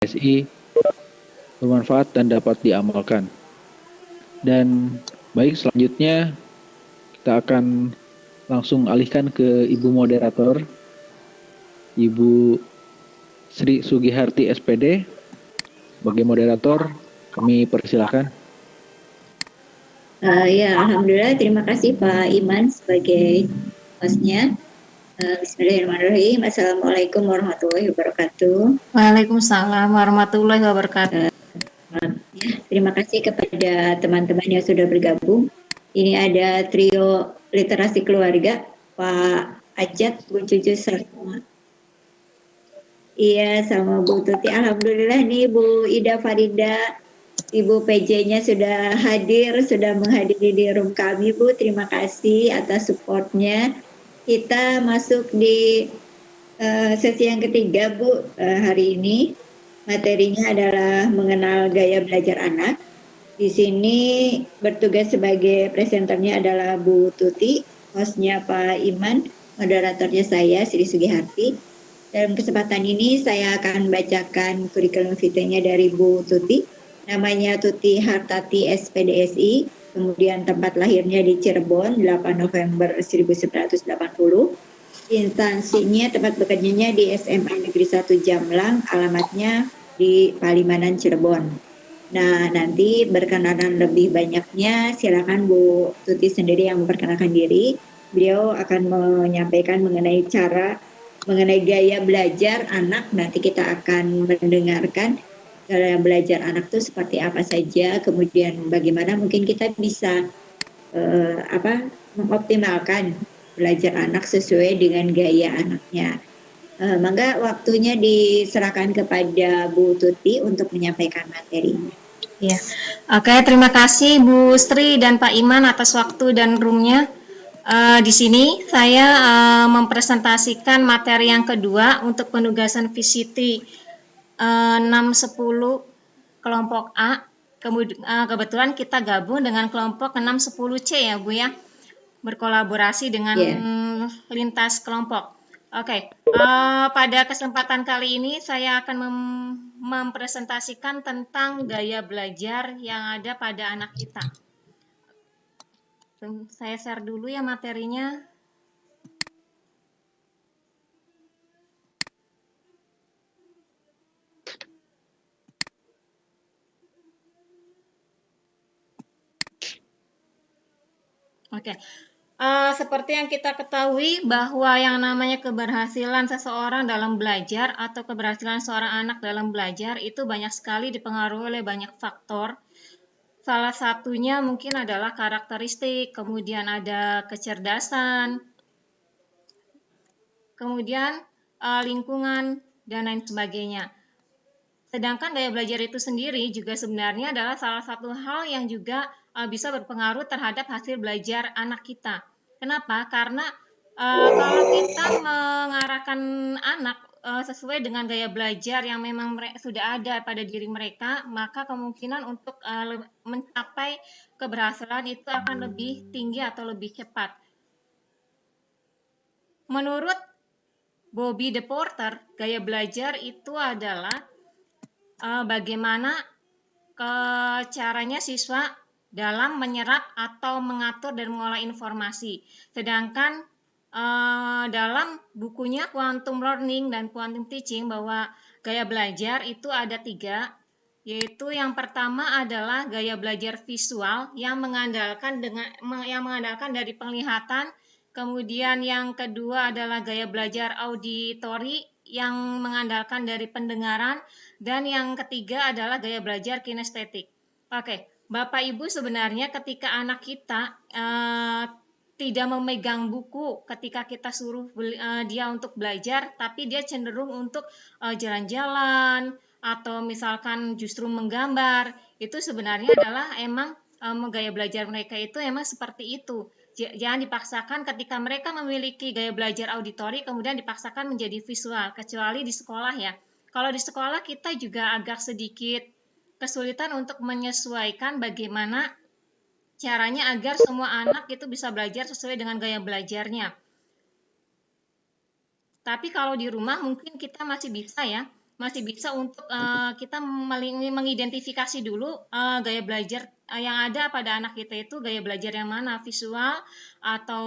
SI bermanfaat dan dapat diamalkan. Dan baik, selanjutnya kita akan langsung alihkan ke Ibu Moderator, Ibu Sri Sugiharti SPD. Sebagai moderator, kami persilahkan. Ya, Alhamdulillah, terima kasih Pak Iman sebagai hostnya. Bismillahirrahmanirrahim. Assalamualaikum warahmatullahi wabarakatuh. Waalaikumsalam warahmatullahi wabarakatuh. Terima kasih kepada teman-teman yang sudah bergabung. Ini ada trio literasi keluarga, Pak Ajat, Bu Cucu, sama Bu Tuti. Alhamdulillah nih Bu Ida Farida, Ibu PJ-nya sudah hadir, sudah menghadiri di room kami, Bu. Terima kasih atas supportnya. Kita masuk di sesi yang ketiga, Bu, hari ini. Materinya adalah mengenal gaya belajar anak. Di sini bertugas sebagai presenternya adalah Bu Tuti, hostnya Pak Iman, moderatornya saya, Sri Sugiharti. Dalam kesempatan ini saya akan bacakan kurikulum vitae-nya dari Bu Tuti. Namanya Tuti Hartati SPDSI, kemudian tempat lahirnya di Cirebon, 8 November 1980. Instansinya, tempat bekerjanya di SMA Negeri 1 Jamlang, alamatnya di Palimanan, Cirebon. Nah, nanti berkenalan lebih banyaknya, silakan Bu Tuti sendiri yang memperkenalkan diri. Beliau akan menyampaikan mengenai gaya belajar anak. Nanti kita akan mendengarkan gaya belajar anak itu seperti apa saja, kemudian bagaimana mungkin kita bisa mengoptimalkan belajar anak sesuai dengan gaya anaknya. Mangga waktunya diserahkan kepada Bu Tuti untuk menyampaikan materinya. Ya, oke, terima kasih Bu Sri dan Pak Iman atas waktu dan roomnya. Di sini saya mempresentasikan materi yang kedua untuk penugasan VCT 610 kelompok A. Kebetulan kita gabung dengan kelompok 610C ya Bu ya, berkolaborasi dengan lintas kelompok. Oke, pada kesempatan kali ini saya akan mempresentasikan tentang gaya belajar yang ada pada anak kita. Saya share dulu ya materinya. Oke. Seperti yang kita ketahui bahwa yang namanya keberhasilan seseorang dalam belajar atau keberhasilan seorang anak dalam belajar itu banyak sekali dipengaruhi oleh banyak faktor. Salah satunya mungkin adalah karakteristik, kemudian ada kecerdasan, kemudian lingkungan, dan lain sebagainya. Sedangkan gaya belajar itu sendiri juga sebenarnya adalah salah satu hal yang juga bisa berpengaruh terhadap hasil belajar anak kita. Kenapa? Karena kalau kita mengarahkan anak sesuai dengan gaya belajar yang memang sudah ada pada diri mereka, maka kemungkinan untuk mencapai keberhasilan itu akan lebih tinggi atau lebih cepat. Menurut Bobby De Porter, gaya belajar itu adalah bagaimana caranya siswa dalam menyerap atau mengatur dan mengolah informasi. Sedangkan dalam bukunya Quantum Learning dan Quantum Teaching bahwa gaya belajar itu ada 3, yaitu yang pertama adalah gaya belajar visual yang mengandalkan dari penglihatan, kemudian yang kedua adalah gaya belajar auditori yang mengandalkan dari pendengaran, dan yang ketiga adalah gaya belajar kinestetik. Oke. Bapak Ibu, sebenarnya ketika anak kita tidak memegang buku ketika kita suruh dia untuk belajar, tapi dia cenderung untuk jalan-jalan atau misalkan justru menggambar, itu sebenarnya adalah emang gaya belajar mereka itu emang seperti itu. Jangan dipaksakan ketika mereka memiliki gaya belajar auditori kemudian dipaksakan menjadi visual, kecuali di sekolah ya. Kalau di sekolah kita juga agak sedikit kesulitan untuk menyesuaikan bagaimana caranya agar semua anak itu bisa belajar sesuai dengan gaya belajarnya. Tapi kalau di rumah mungkin kita masih bisa ya masih bisa untuk kita mengidentifikasi dulu gaya belajar yang ada pada anak kita itu gaya belajar yang mana, visual atau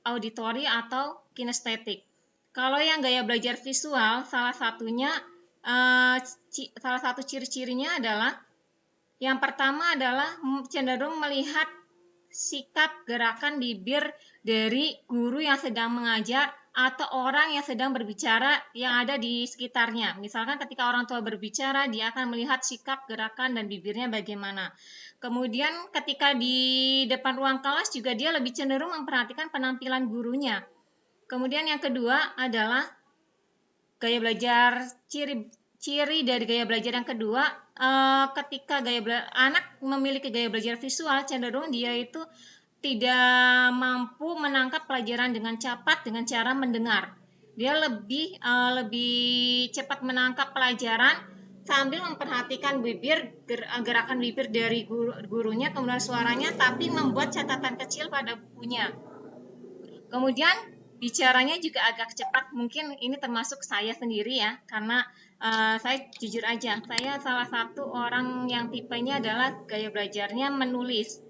auditori atau kinestetik. Kalau yang gaya belajar visual, salah satu ciri-cirinya adalah yang pertama adalah cenderung melihat sikap gerakan bibir dari guru yang sedang mengajar atau orang yang sedang berbicara yang ada di sekitarnya. Misalkan ketika orang tua berbicara, dia akan melihat sikap, gerakan, dan bibirnya bagaimana. Kemudian ketika di depan ruang kelas juga dia lebih cenderung memperhatikan penampilan gurunya. Kemudian yang kedua adalah gaya belajar, ciri dari gaya belajar yang kedua, ketika anak memiliki gaya belajar visual, cenderung dia itu tidak mampu menangkap pelajaran dengan cepat dengan cara mendengar. Dia lebih cepat menangkap pelajaran sambil memperhatikan gerakan bibir dari gurunya, kemudian suaranya, tapi membuat catatan kecil pada bukunya. Kemudian bicaranya juga agak cepat, mungkin ini termasuk saya sendiri ya, karena saya jujur aja, saya salah satu orang yang tipenya adalah gaya belajarnya menulis.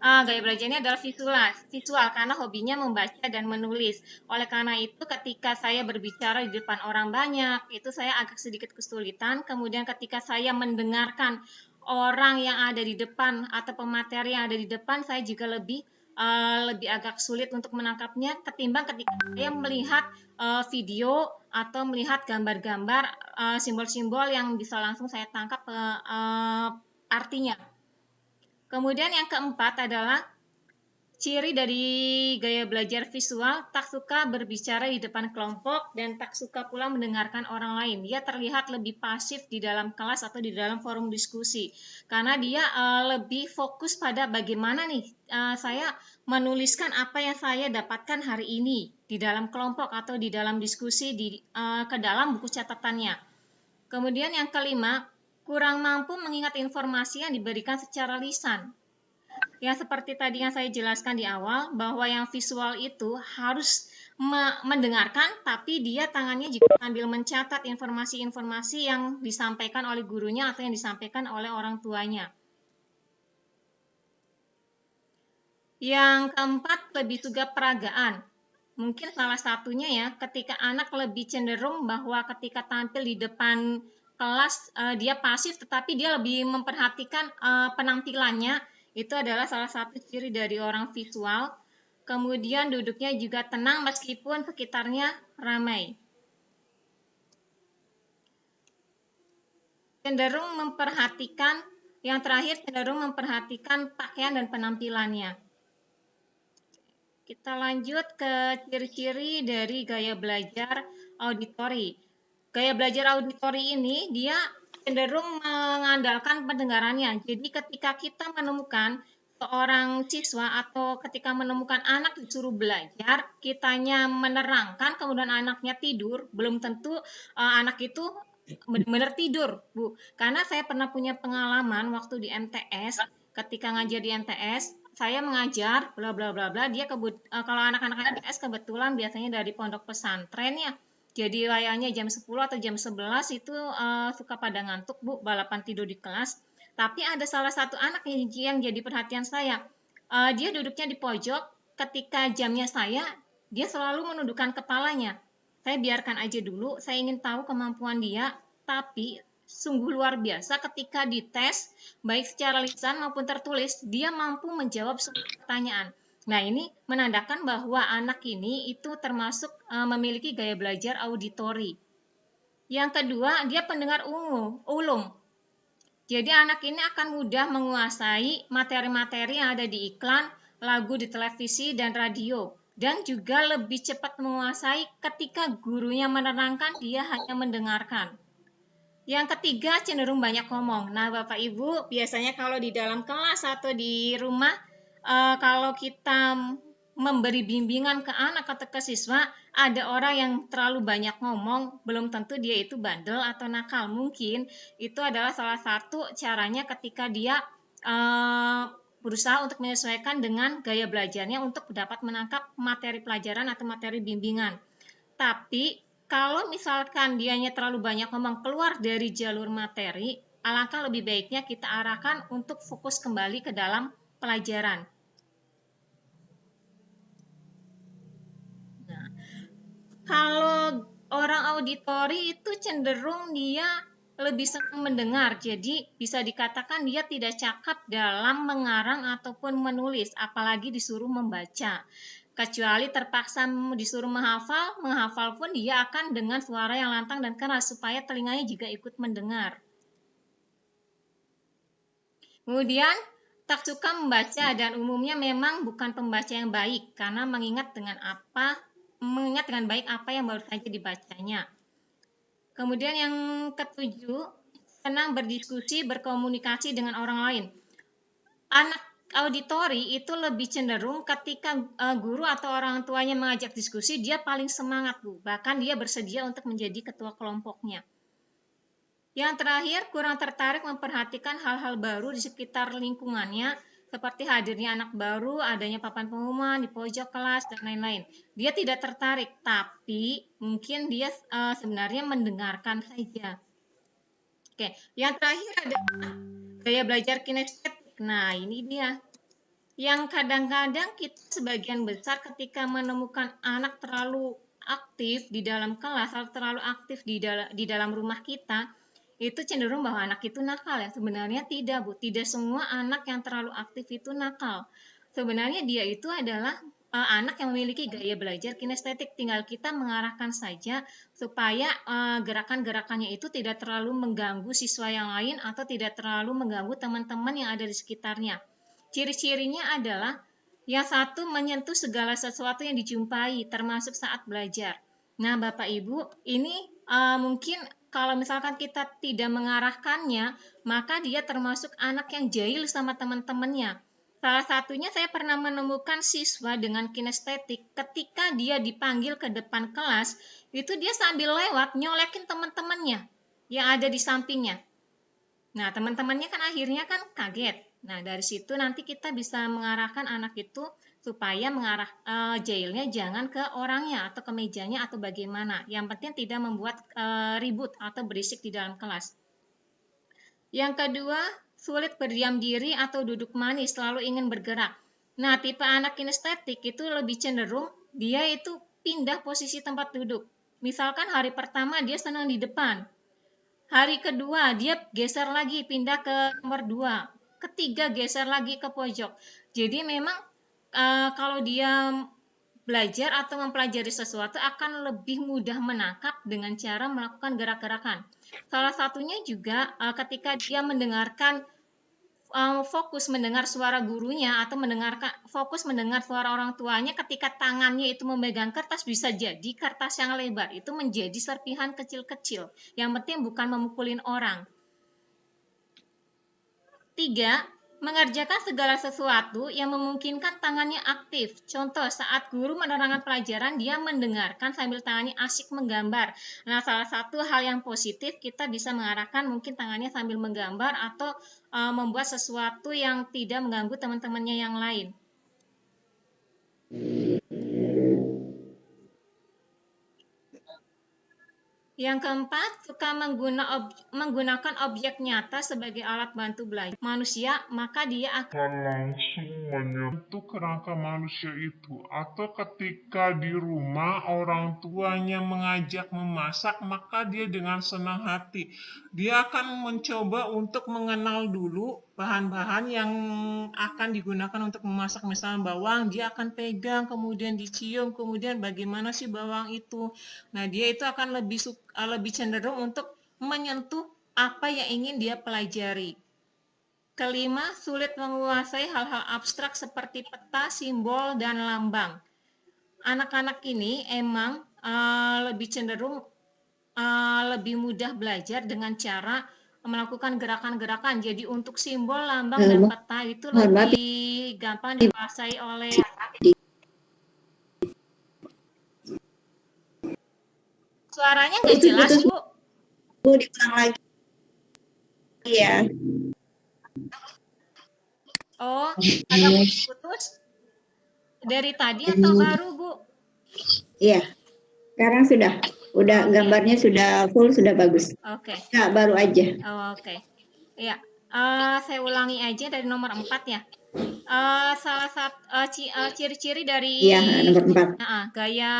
Gaya belajarnya adalah visual karena hobinya membaca dan menulis. Oleh karena itu, ketika saya berbicara di depan orang banyak, itu saya agak sedikit kesulitan. Kemudian ketika saya mendengarkan orang yang ada di depan atau pemateri yang ada di depan, saya juga lebih agak sulit untuk menangkapnya ketimbang ketika saya melihat video atau melihat gambar-gambar, simbol-simbol yang bisa langsung saya tangkap artinya. Kemudian yang keempat adalah ciri dari gaya belajar visual, tak suka berbicara di depan kelompok dan tak suka pula mendengarkan orang lain. Dia terlihat lebih pasif di dalam kelas atau di dalam forum diskusi, karena dia lebih fokus pada bagaimana nih saya menuliskan apa yang saya dapatkan hari ini di dalam kelompok atau di dalam diskusi ke dalam buku catatannya. Kemudian yang kelima, kurang mampu mengingat informasi yang diberikan secara lisan. Ya, seperti tadi yang saya jelaskan di awal, bahwa yang visual itu harus mendengarkan, tapi dia tangannya juga sambil mencatat informasi-informasi yang disampaikan oleh gurunya atau yang disampaikan oleh orang tuanya. Yang keempat, lebih suka peragaan. Mungkin salah satunya ya, ketika anak lebih cenderung bahwa ketika tampil di depan kelas, dia pasif, tetapi dia lebih memperhatikan penampilannya. Itu adalah salah satu ciri dari orang visual. Kemudian duduknya juga tenang meskipun sekitarnya ramai. Yang terakhir cenderung memperhatikan pakaian dan penampilannya. Kita lanjut ke ciri-ciri dari gaya belajar auditori. Gaya belajar auditori ini dia cenderung mengandalkan pendengarannya. Jadi ketika kita menemukan seorang siswa atau ketika menemukan anak disuruh belajar, kitanya menerangkan, kemudian anaknya tidur, belum tentu anak itu benar-benar tidur, Bu. Karena saya pernah punya pengalaman waktu di MTS, ketika ngajar di MTS, saya mengajar, bla bla bla bla. Dia kalau anak-anak MTS kebetulan biasanya dari pondok pesantren ya. Jadi layarnya jam 10 atau jam 11 itu suka pada ngantuk, Bu, balapan tidur di kelas. Tapi ada salah satu anak yang jadi perhatian saya. Dia duduknya di pojok, ketika jamnya saya, dia selalu menundukkan kepalanya. Saya biarkan aja dulu, saya ingin tahu kemampuan dia, tapi sungguh luar biasa ketika dites, baik secara lisan maupun tertulis, dia mampu menjawab semua pertanyaan. Nah, ini menandakan bahwa anak ini itu termasuk memiliki gaya belajar auditori. Yang kedua, dia pendengar ulung. Jadi anak ini akan mudah menguasai materi-materi yang ada di iklan, lagu di televisi dan radio. Dan juga lebih cepat menguasai ketika gurunya menerangkan, dia hanya mendengarkan. Yang ketiga, cenderung banyak ngomong. Nah, Bapak Ibu, biasanya kalau di dalam kelas atau di rumah, kalau kita memberi bimbingan ke anak atau ke siswa, ada orang yang terlalu banyak ngomong, belum tentu dia itu bandel atau nakal. Mungkin itu adalah salah satu caranya ketika dia berusaha untuk menyesuaikan dengan gaya belajarnya untuk dapat menangkap materi pelajaran atau materi bimbingan. Tapi kalau misalkan dianya terlalu banyak ngomong keluar dari jalur materi, alangkah lebih baiknya kita arahkan untuk fokus kembali ke dalam pelajaran. Nah, kalau orang auditori itu cenderung dia lebih senang mendengar, jadi bisa dikatakan dia tidak cakap dalam mengarang ataupun menulis, apalagi disuruh membaca. Kecuali terpaksa disuruh menghafal pun dia akan dengan suara yang lantang dan keras supaya telinganya juga ikut mendengar. Kemudian, tak suka membaca dan umumnya memang bukan pembaca yang baik karena mengingat dengan baik apa yang baru saja dibacanya. Kemudian yang ketujuh, senang berdiskusi, berkomunikasi dengan orang lain. Anak auditori itu lebih cenderung ketika guru atau orang tuanya mengajak diskusi, dia paling semangat, Bu. Bahkan dia bersedia untuk menjadi ketua kelompoknya. Yang terakhir, kurang tertarik memperhatikan hal-hal baru di sekitar lingkungannya, seperti hadirnya anak baru, adanya papan pengumuman di pojok kelas, dan lain-lain. Dia tidak tertarik, tapi mungkin dia sebenarnya mendengarkan saja. Oke, yang terakhir adalah gaya belajar kinestetik. Nah, ini dia. Yang kadang-kadang kita sebagian besar ketika menemukan anak terlalu aktif di dalam kelas atau terlalu aktif di dalam rumah kita, itu cenderung bahwa anak itu nakal ya. Sebenarnya tidak, Bu. Tidak semua anak yang terlalu aktif itu nakal. Sebenarnya dia itu adalah anak yang memiliki gaya belajar kinestetik. Tinggal kita mengarahkan saja supaya gerakan-gerakannya itu tidak terlalu mengganggu siswa yang lain atau tidak terlalu mengganggu teman-teman yang ada di sekitarnya. Ciri-cirinya adalah yang satu menyentuh segala sesuatu yang dijumpai, termasuk saat belajar. Nah, Bapak Ibu, ini mungkin kalau misalkan kita tidak mengarahkannya, maka dia termasuk anak yang jahil sama teman-temannya. Salah satunya saya pernah menemukan siswa dengan kinestetik, ketika dia dipanggil ke depan kelas, itu dia sambil lewat nyolekin teman-temannya yang ada di sampingnya. Nah, teman-temannya kan akhirnya kan kaget. Nah, dari situ nanti kita bisa mengarahkan anak itu supaya mengarah jahilnya jangan ke orangnya atau ke mejanya atau bagaimana. Yang penting tidak membuat ribut atau berisik di dalam kelas. Yang kedua, sulit berdiam diri atau duduk manis, selalu ingin bergerak. Nah, tipe anak kinestetik itu lebih cenderung dia itu pindah posisi tempat duduk. Misalkan hari pertama dia senang di depan. Hari kedua dia geser lagi pindah ke nomor 2. Ketiga geser lagi ke pojok. Jadi memang kalau dia belajar atau mempelajari sesuatu akan lebih mudah menangkap dengan cara melakukan gerak-gerakan. Salah satunya juga ketika dia mendengarkan fokus mendengar suara gurunya atau fokus mendengar suara orang tuanya, ketika tangannya itu memegang kertas, bisa jadi kertas yang lebar itu menjadi serpihan kecil-kecil. Yang penting bukan memukulin orang. 3. Mengerjakan segala sesuatu yang memungkinkan tangannya aktif. Contoh, saat guru menerangkan pelajaran, dia mendengarkan sambil tangannya asyik menggambar. Nah, salah satu hal yang positif, kita bisa mengarahkan mungkin tangannya sambil menggambar atau membuat sesuatu yang tidak mengganggu teman-temannya yang lain. Yang keempat, suka menggunakan objek nyata sebagai alat bantu belajar manusia, maka dia akan langsung menyentuh kerangka manusia itu. Atau ketika di rumah orang tuanya mengajak memasak, maka dia dengan senang hati dia akan mencoba untuk mengenal dulu bahan-bahan yang akan digunakan untuk memasak. Misalnya bawang, dia akan pegang, kemudian dicium, kemudian bagaimana sih bawang itu. Nah, dia itu akan lebih cenderung untuk menyentuh apa yang ingin dia pelajari. Kelima, sulit menguasai hal-hal abstrak seperti peta, simbol, dan lambang. Anak-anak ini emang lebih cenderung lebih mudah belajar dengan cara melakukan gerakan-gerakan. Jadi untuk simbol, lambang, dan peta itu lebih gampang dikuasai oleh suaranya nggak jelas, Bu. Bu, diulang lagi. Iya. Oh, agak putus-putus. Dari tadi atau baru, Bu? Iya. Sekarang sudah. Udah Oke. gambarnya sudah full, sudah bagus. Oke. Nah, baru aja. Oke. Ya, saya ulangi aja dari nomor 4 ya. Salah satu ciri-ciri dari Iya, nomor 4. gaya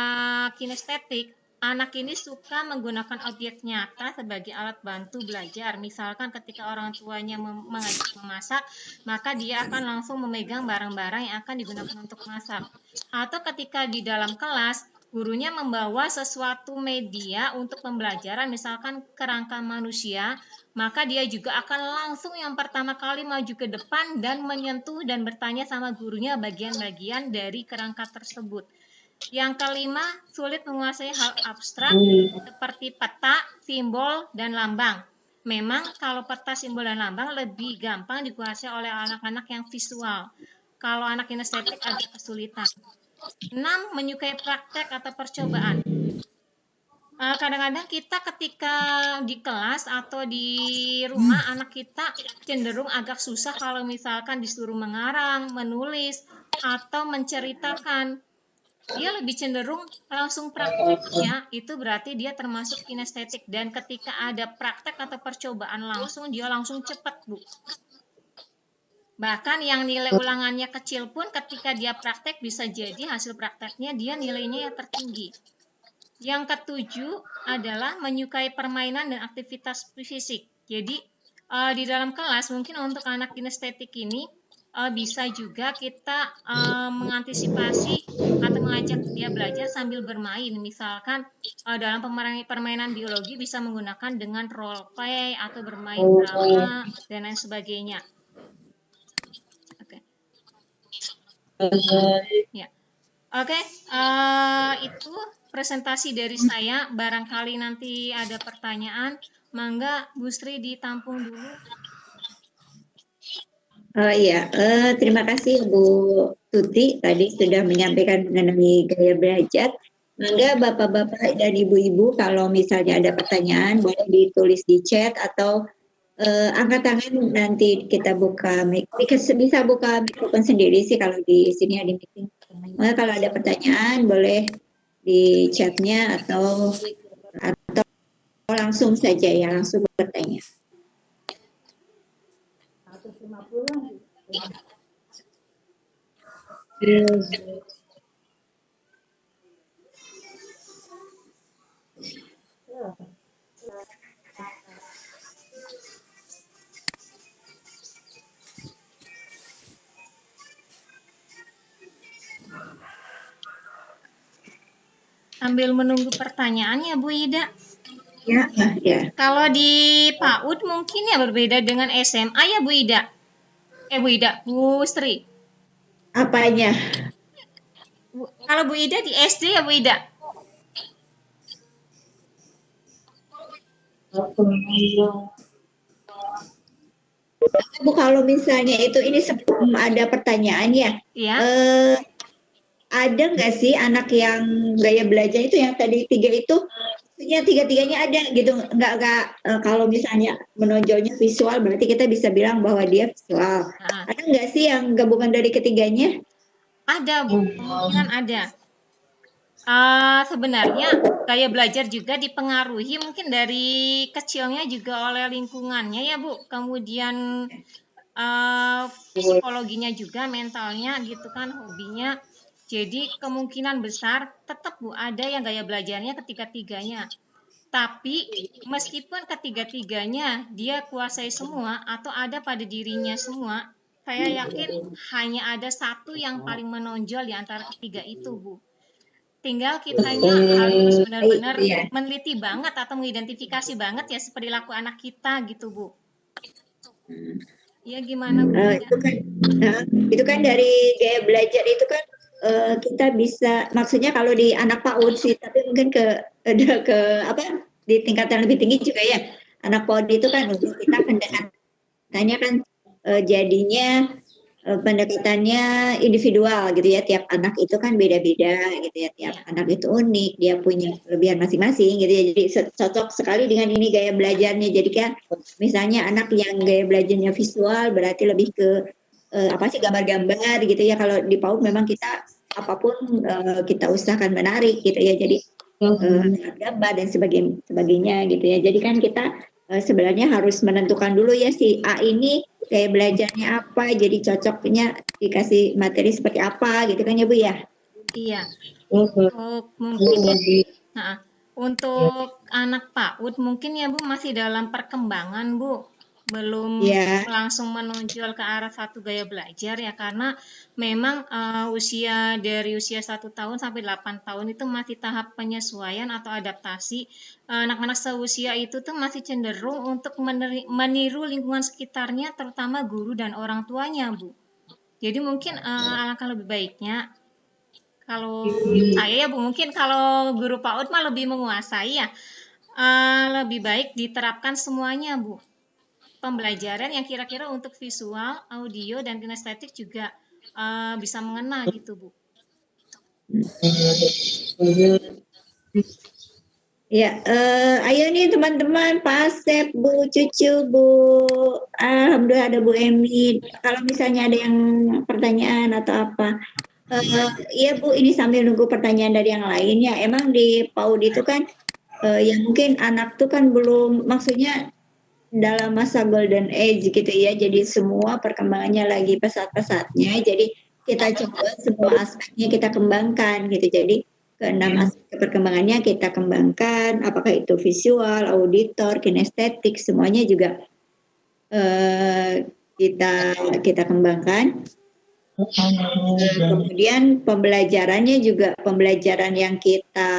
kinestetik, anak ini suka menggunakan objek nyata sebagai alat bantu belajar. Misalkan ketika orang tuanya mengajak memasak, maka dia akan langsung memegang barang-barang yang akan digunakan untuk masak. Atau ketika di dalam kelas, gurunya membawa sesuatu media untuk pembelajaran, misalkan kerangka manusia, maka dia juga akan langsung yang pertama kali maju ke depan dan menyentuh dan bertanya sama gurunya bagian-bagian dari kerangka tersebut. Yang kelima, sulit menguasai hal abstrak seperti peta, simbol, dan lambang. Memang kalau peta, simbol, dan lambang lebih gampang dikuasai oleh anak-anak yang visual. Kalau anak kinestetik agak kesulitan. 6. Menyukai praktek atau percobaan. Kadang-kadang kita ketika di kelas atau di rumah, anak kita cenderung agak susah kalau misalkan disuruh mengarang, menulis, atau menceritakan. Dia lebih cenderung langsung prakteknya, itu berarti dia termasuk kinestetik. Dan ketika ada praktek atau percobaan langsung, dia langsung cepat, Bu. Bahkan yang nilai ulangannya kecil pun ketika dia praktek bisa jadi hasil prakteknya dia nilainya yang tertinggi. Yang ketujuh adalah menyukai permainan dan aktivitas fisik. Jadi di dalam kelas mungkin untuk anak kinestetik ini bisa juga kita mengantisipasi atau mengajak dia belajar sambil bermain. Misalkan dalam permainan biologi bisa menggunakan dengan role play atau bermain drama dan lain sebagainya. Ya. Oke, itu presentasi dari saya. Barangkali nanti ada pertanyaan, mangga Bu Sri ditampung dulu. Iya, terima kasih Bu Tuti tadi sudah menyampaikan mengenai gaya belajar. Mangga Bapak-bapak dan Ibu-ibu kalau misalnya ada pertanyaan boleh ditulis di chat atau angkat tangan, nanti kita buka mic. Bisa buka mikrofon sendiri sih kalau di sini ada meeting. Kalau ada pertanyaan boleh di chatnya atau langsung saja ya, langsung bertanya. 150. Sambil menunggu pertanyaannya Bu Ida. Ya, ya. Kalau di PAUD mungkin ya berbeda dengan SMA ya Bu Ida. Bu Ida, Bu Sri. Apanya? Kalau Bu Ida di SD ya Bu Ida. Bu, kalau misalnya ini sebelum ada pertanyaan ya. Iya. Ada nggak sih anak yang gaya belajar itu yang tadi 3 itu, maksudnya 3-3-nya ada gitu, nggak kalau misalnya menonjolnya visual berarti kita bisa bilang bahwa dia visual. Ada nggak sih yang gabungan dari ketiganya? Ada Bu, kemungkinan ada. Sebenarnya gaya belajar juga dipengaruhi mungkin dari kecilnya juga oleh lingkungannya ya Bu, kemudian psikologinya juga, mentalnya gitu kan, hobinya. Jadi kemungkinan besar tetap Bu ada yang gaya belajarnya ketiga-tiganya. Tapi meskipun ketiga-tiganya dia kuasai semua atau ada pada dirinya semua, saya yakin hanya ada satu yang paling menonjol di antara ketiga itu Bu. Tinggal kitanya harus benar-benar meneliti banget atau mengidentifikasi banget ya seperti perilaku anak kita gitu Bu. Ya gimana Bu? Itu kan dari gaya belajar itu kan kita bisa, maksudnya kalau di anak PAUD sih, tapi mungkin ke di tingkatan lebih tinggi juga ya. Anak PAUD itu kan kita pendekatannya kan jadinya pendekatannya individual gitu ya, tiap anak itu kan beda-beda gitu ya, tiap anak itu unik, dia punya kelebihan masing-masing gitu ya, jadi cocok sekali dengan ini gaya belajarnya. Jadi kan misalnya anak yang gaya belajarnya visual berarti lebih ke gambar-gambar gitu ya. Kalau di PAUD memang kita apapun kita usahakan menarik gitu ya, jadi alat gambar dan sebagainya gitu ya. Jadi kan kita sebenarnya harus menentukan dulu ya si A ini kayak belajarnya apa, jadi cocoknya dikasih materi seperti apa gitu kan ya Bu ya. Iya. Untuk mungkin nah, untuk anak PAUD mungkin ya Bu masih dalam perkembangan Bu, belum Ya. langsung menonjol ke arah satu gaya belajar ya, karena memang usia dari usia 1 tahun sampai 8 tahun itu masih tahap penyesuaian atau adaptasi. Anak-anak seusia itu tuh masih cenderung untuk meniru lingkungan sekitarnya, terutama guru dan orang tuanya Bu. Jadi mungkin alangkah lebih baiknya kalau saya ya Bu, mungkin kalau guru PAUD mah lebih menguasai ya, lebih baik diterapkan semuanya Bu. Pembelajaran yang kira-kira untuk visual, audio, dan kinestetik juga bisa mengena gitu Bu. Ya, ayo nih teman-teman, Pak Asep, Bu Cucu, Bu, alhamdulillah ada Bu Emi. Kalau misalnya ada yang pertanyaan atau apa, iya Bu, ini sambil nunggu pertanyaan dari yang lain ya. Emang di PAUD itu kan, ya mungkin anak tuh kan belum, maksudnya dalam masa golden age gitu ya. Jadi semua perkembangannya lagi pesat-pesatnya. Jadi kita coba semua aspeknya kita kembangkan gitu. Jadi keenam aspek perkembangannya kita kembangkan, apakah itu visual, auditor, kinestetik, semuanya juga kita kembangkan. Kemudian pembelajarannya juga pembelajaran yang kita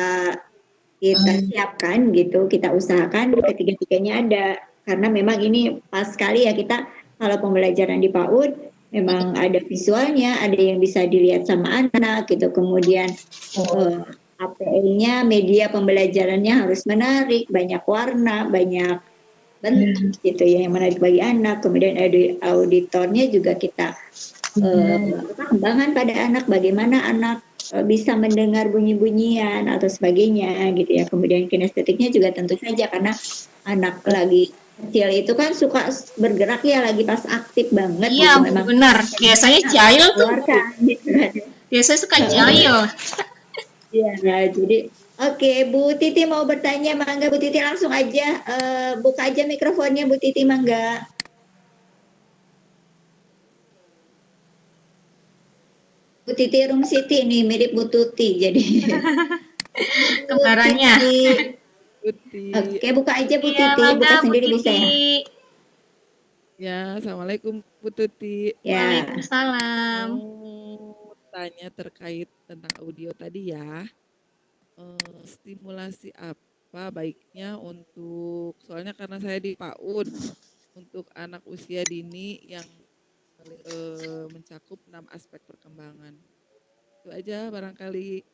siapkan gitu, kita usahakan ketiga-tiganya ada, karena memang ini pas sekali ya kita kalau pembelajaran di PAUD memang ada visualnya, ada yang bisa dilihat sama anak gitu, kemudian APL-nya, media pembelajarannya harus menarik, banyak warna, banyak bentuk gitu ya yang menarik bagi anak, kemudian auditornya juga kita kembangkan pada anak, bagaimana anak bisa mendengar bunyi-bunyian atau sebagainya gitu ya. Kemudian kinestetiknya juga tentu saja karena anak lagi kecil itu kan suka bergerak ya, lagi pas aktif banget. Iya gitu. Memang benar, biasanya jahil tuh. Gitu. Biasanya suka jahil. Iya, jadi oke, Bu Titi mau bertanya, mangga Bu Titi langsung aja buka aja mikrofonnya Bu Titi, mangga. Bu Titi Room City nih, mirip Bu Tuti jadi. Kembarannya. Oke, buka aja Bu Titi, buka sendiri bisa ya. Ya, Assalamualaikum Bu Tuti. Ya. Waalaikumsalam. Mau tanya terkait tentang audio tadi ya. Stimulasi apa baiknya untuk, soalnya karena saya di PAUD, untuk anak usia dini yang mencakup 6 aspek perkembangan. Itu aja barangkali.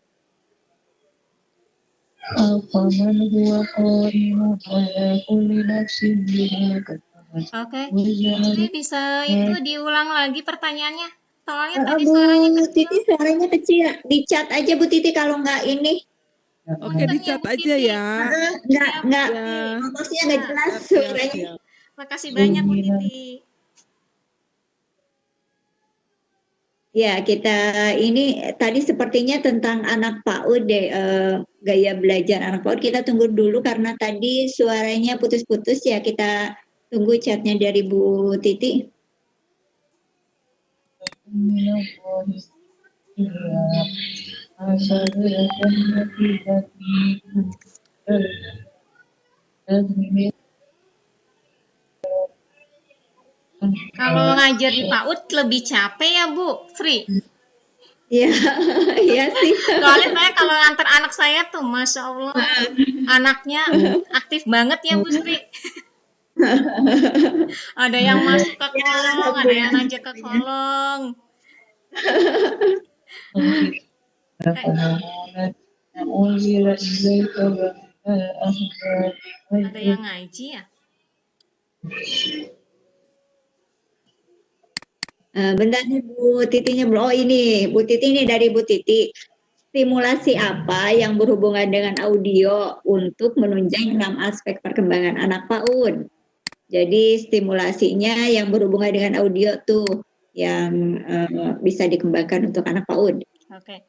Oke, jadi bisa itu diulang lagi pertanyaannya. Soalnya tadi suaranya Bu kecil. Titi suaranya kecil. Di chat aja Bu Titi kalau nggak ini. Oke, di chat aja ya. Nggak, maksudnya nggak jelas suaranya. Makasih banyak Bu Titi. Ya, kita ini tadi sepertinya tentang anak PAUD deh, gaya belajar anak PAUD. Kita tunggu dulu karena tadi suaranya putus-putus ya. Kita tunggu chatnya dari Bu Titi. Kalau ngajar di PAUD lebih capek ya Bu Sri? Iya, iya sih. Soalnya saya kalau nganter anak saya tuh, Masya Allah, anaknya aktif banget ya Bu Sri. Ada yang masuk ke kolong, ada yang nanjak ke kolong. Ada yang ngaji ya? Bentar nih Bu Titinya belum. Oh ini Bu Titi ini dari Bu Titi. Stimulasi apa yang berhubungan dengan audio untuk menunjang 6 aspek perkembangan anak PAUD? Jadi stimulasinya yang berhubungan dengan audio tuh yang bisa dikembangkan untuk anak PAUD. Oke.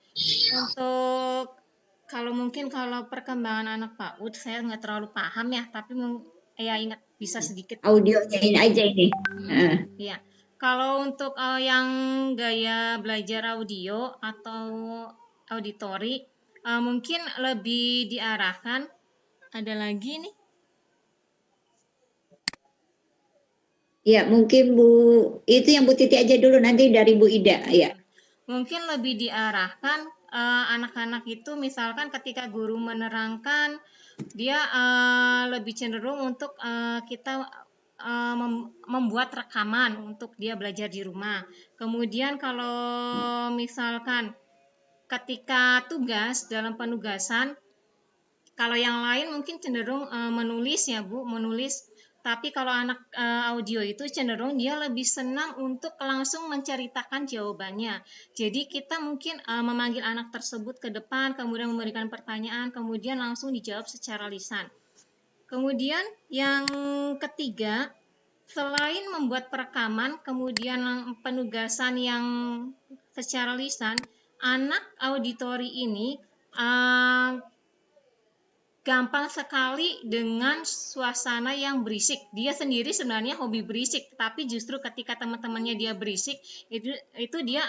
Untuk Kalau mungkin kalau perkembangan anak PAUD saya nggak terlalu paham ya, tapi ya ingat bisa sedikit. Audionya ini aja ini. Iya. Kalau untuk yang gaya belajar audio atau auditori, mungkin lebih diarahkan. Ada lagi nih. Ya, mungkin Bu, itu yang Bu Titi aja dulu, nanti dari Bu Ida. Ya. Mungkin lebih diarahkan anak-anak itu misalkan ketika guru menerangkan, dia lebih cenderung untuk kita membuat rekaman untuk dia belajar di rumah. Kemudian kalau misalkan ketika tugas dalam penugasan, kalau yang lain mungkin cenderung menulis ya Bu, menulis. Tapi kalau anak audio itu cenderung dia lebih senang untuk langsung menceritakan jawabannya. Jadi kita mungkin memanggil anak tersebut ke depan, kemudian memberikan pertanyaan, kemudian langsung dijawab secara lisan. Kemudian yang ketiga, selain membuat perekaman, kemudian penugasan yang secara lisan, anak auditori ini gampang sekali dengan suasana yang berisik. Dia sendiri sebenarnya hobi berisik, tapi justru ketika teman-temannya dia berisik, itu dia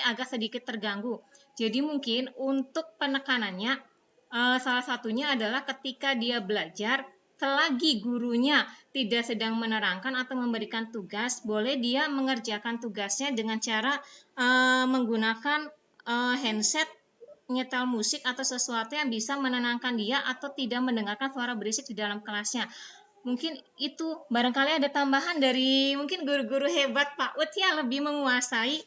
agak sedikit terganggu. Jadi mungkin untuk penekanannya, salah satunya adalah ketika dia belajar, selagi gurunya tidak sedang menerangkan atau memberikan tugas, boleh dia mengerjakan tugasnya dengan cara menggunakan handset, nyetel musik atau sesuatu yang bisa menenangkan dia atau tidak mendengarkan suara berisik di dalam kelasnya. Mungkin itu barangkali ada tambahan dari mungkin guru-guru hebat PAUD yang lebih menguasai.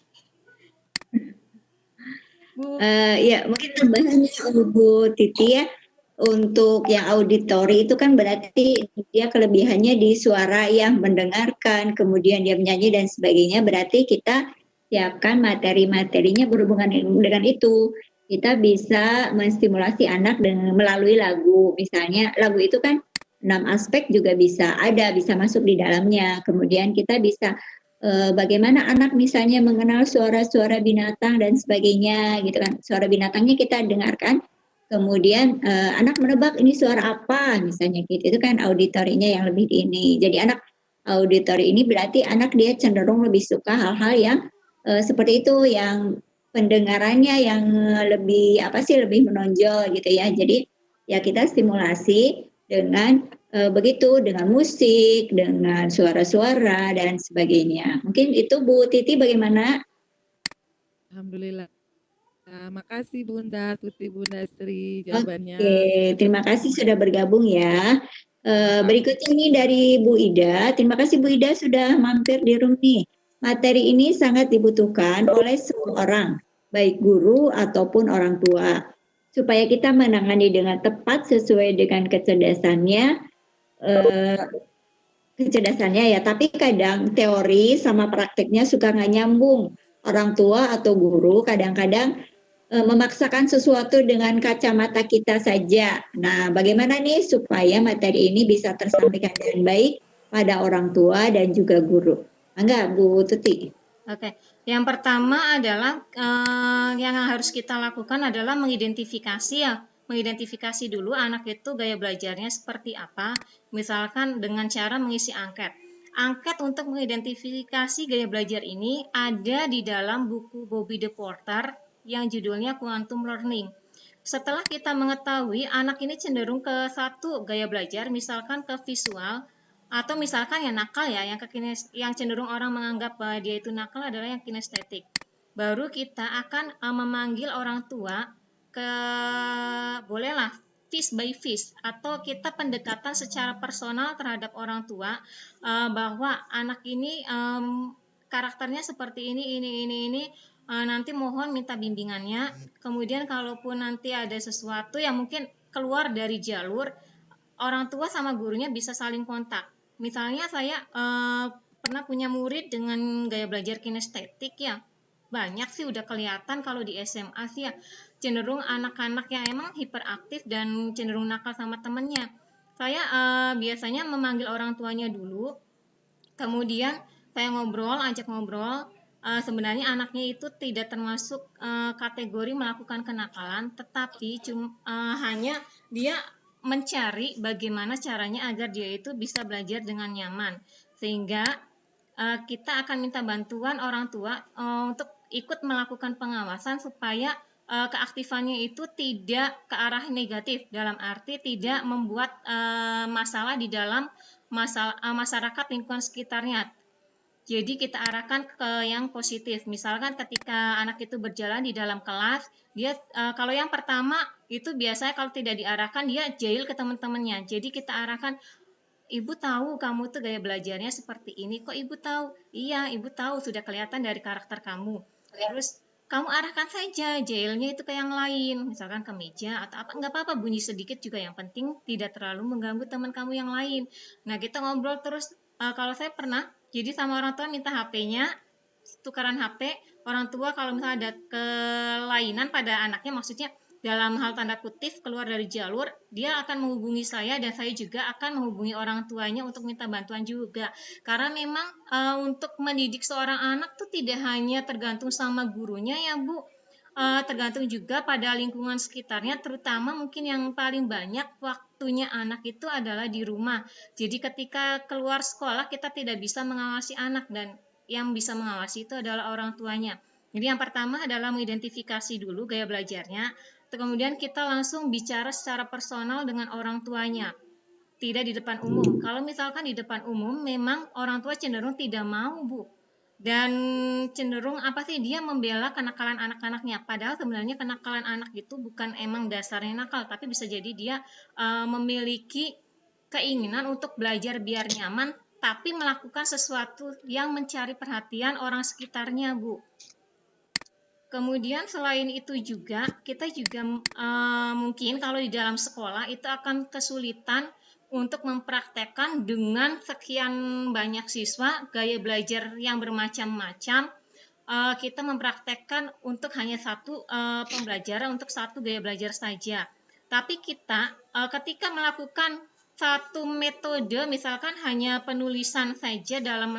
Bu. Ya, mungkin tambahannya Bu Titi ya, untuk yang auditori itu kan berarti dia kelebihannya di suara yang mendengarkan, kemudian dia menyanyi dan sebagainya, berarti kita siapkan materi-materinya berhubungan dengan itu. Kita bisa menstimulasi anak dengan melalui lagu. Misalnya lagu itu kan 6 aspek juga bisa ada, bisa masuk di dalamnya. Kemudian kita bisa bagaimana anak misalnya mengenal suara-suara binatang dan sebagainya gitu kan. Suara binatangnya kita dengarkan, kemudian anak menebak ini suara apa misalnya gitu. Itu kan auditorinya yang lebih ini. Jadi anak auditori ini berarti anak dia cenderung lebih suka hal-hal yang seperti itu, yang pendengarannya yang lebih menonjol gitu ya. Jadi ya kita stimulasi dengan begitu, dengan musik, dengan suara-suara dan sebagainya. Mungkin itu Bu Titi bagaimana? Alhamdulillah. Makasih Bunda Tuti, Bunda Sri jawabannya. Oke, terima kasih sudah bergabung ya. Berikutnya ini dari Bu Ida. Terima kasih Bu Ida sudah mampir di room nih. Materi ini sangat dibutuhkan oleh semua orang, baik guru ataupun orang tua, supaya kita menangani dengan tepat sesuai dengan kecerdasannya ya. Tapi kadang teori sama prakteknya suka nggak nyambung. Orang tua atau guru kadang-kadang memaksakan sesuatu dengan kacamata kita saja. Nah, bagaimana nih supaya materi ini bisa tersampaikan dengan baik pada orang tua dan juga guru? Enggak, Bu Tuti? Oke, yang pertama adalah yang harus kita lakukan adalah mengidentifikasi dulu anak itu gaya belajarnya seperti apa, misalkan dengan cara mengisi angket. Angket untuk mengidentifikasi gaya belajar ini ada di dalam buku Bobby De Porter yang judulnya Quantum Learning. Setelah kita mengetahui anak ini cenderung ke satu gaya belajar, misalkan ke visual, atau misalkan yang nakal ya, yang cenderung orang menganggap bahwa dia itu nakal adalah yang kinestetik. Baru kita akan memanggil orang tua bolehlah face by face, atau kita pendekatan secara personal terhadap orang tua bahwa anak ini karakternya seperti ini, nanti mohon minta bimbingannya. Kemudian kalaupun nanti ada sesuatu yang mungkin keluar dari jalur, orang tua sama gurunya bisa saling kontak. Misalnya saya pernah punya murid dengan gaya belajar kinestetik ya. Banyak sih udah kelihatan kalau di SMA sih ya. Cenderung anak-anak yang emang hiperaktif dan cenderung nakal sama temennya. Saya biasanya memanggil orang tuanya dulu. Kemudian saya ajak ngobrol. sebenarnya anaknya itu tidak termasuk kategori melakukan kenakalan, tetapi hanya dia mencari bagaimana caranya agar dia itu bisa belajar dengan nyaman, sehingga kita akan minta bantuan orang tua untuk ikut melakukan pengawasan supaya keaktifannya itu tidak ke arah negatif, dalam arti tidak membuat masalah di dalam masyarakat lingkungan sekitarnya. Jadi kita arahkan ke yang positif. Misalkan ketika anak itu berjalan di dalam kelas, dia kalau yang pertama itu biasanya kalau tidak diarahkan dia jahil ke teman-temannya. Jadi kita arahkan, ibu tahu kamu tuh gaya belajarnya seperti ini. Kok ibu tahu? Iya, ibu tahu, sudah kelihatan dari karakter kamu. Terus kamu arahkan saja jahilnya itu ke yang lain, misalkan ke meja atau apa, nggak apa-apa, bunyi sedikit juga, yang penting tidak terlalu mengganggu teman kamu yang lain. Nah, kita ngobrol terus. Kalau saya pernah jadi sama orang tua minta HP-nya, tukaran HP. Orang tua kalau misalnya ada kelainan pada anaknya, maksudnya dalam hal tanda kutip keluar dari jalur, dia akan menghubungi saya dan saya juga akan menghubungi orang tuanya untuk minta bantuan juga. Karena memang untuk mendidik seorang anak tuh tidak hanya tergantung sama gurunya ya Bu, tergantung juga pada lingkungan sekitarnya, terutama mungkin yang paling banyak waktunya anak itu adalah di rumah. Jadi ketika keluar sekolah kita tidak bisa mengawasi anak, dan yang bisa mengawasi itu adalah orang tuanya. Jadi yang pertama adalah mengidentifikasi dulu gaya belajarnya, kemudian kita langsung bicara secara personal dengan orang tuanya, tidak di depan umum. Kalau misalkan di depan umum, memang orang tua cenderung tidak mau, Bu. Dan cenderung apa sih, dia membela kenakalan anak-anaknya. Padahal sebenarnya kenakalan anak itu bukan emang dasarnya nakal, tapi bisa jadi dia memiliki keinginan untuk belajar biar nyaman, tapi melakukan sesuatu yang mencari perhatian orang sekitarnya, Bu. Kemudian selain itu juga, kita juga mungkin kalau di dalam sekolah itu akan kesulitan untuk mempraktekkan dengan sekian banyak siswa gaya belajar yang bermacam-macam. Kita mempraktekkan untuk hanya satu pembelajaran, untuk satu gaya belajar saja. Tapi kita ketika melakukan satu metode, misalkan hanya penulisan saja dalam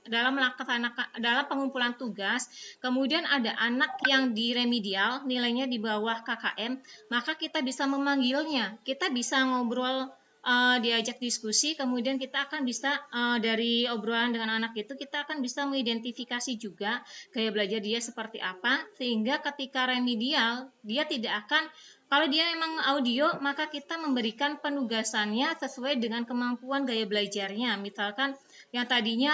dalam pengumpulan tugas, kemudian ada anak yang di remedial nilainya di bawah KKM, maka kita bisa memanggilnya, kita bisa ngobrol, diajak diskusi, kemudian kita akan bisa dari obrolan dengan anak itu kita akan bisa mengidentifikasi juga gaya belajar dia seperti apa, sehingga ketika remedial dia tidak akan, kalau dia memang audio, maka kita memberikan penugasannya sesuai dengan kemampuan gaya belajarnya. Misalkan yang tadinya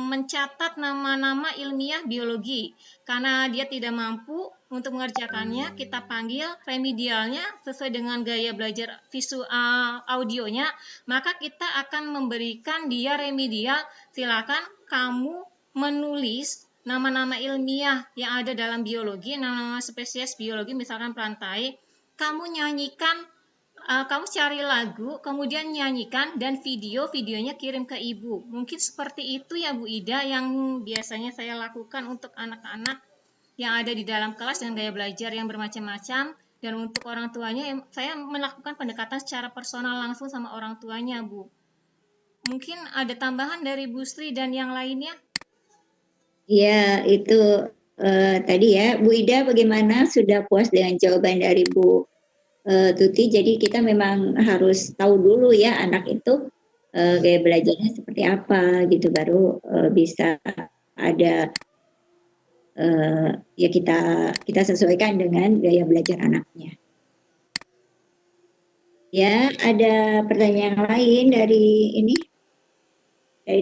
mencatat nama-nama ilmiah biologi, karena dia tidak mampu untuk mengerjakannya, kita panggil remedialnya sesuai dengan gaya belajar visual audionya, maka kita akan memberikan dia remedial, silakan kamu menulis nama-nama ilmiah yang ada dalam biologi, nama-nama spesies biologi, misalkan perantai, kamu nyanyikan, kamu cari lagu, kemudian nyanyikan, dan videonya kirim ke ibu. Mungkin seperti itu ya Bu Ida yang biasanya saya lakukan untuk anak-anak yang ada di dalam kelas dengan gaya belajar yang bermacam-macam. Dan untuk orang tuanya, saya melakukan pendekatan secara personal langsung sama orang tuanya, Bu. Mungkin ada tambahan dari Bu Sri dan yang lainnya? Ya, itu tadi ya, Bu Ida bagaimana, sudah puas dengan jawaban dari Bu Tuti? Jadi kita memang harus tahu dulu ya anak itu gaya belajarnya seperti apa gitu, baru bisa ada ya kita sesuaikan dengan gaya belajar anaknya. Ya, ada pertanyaan yang lain dari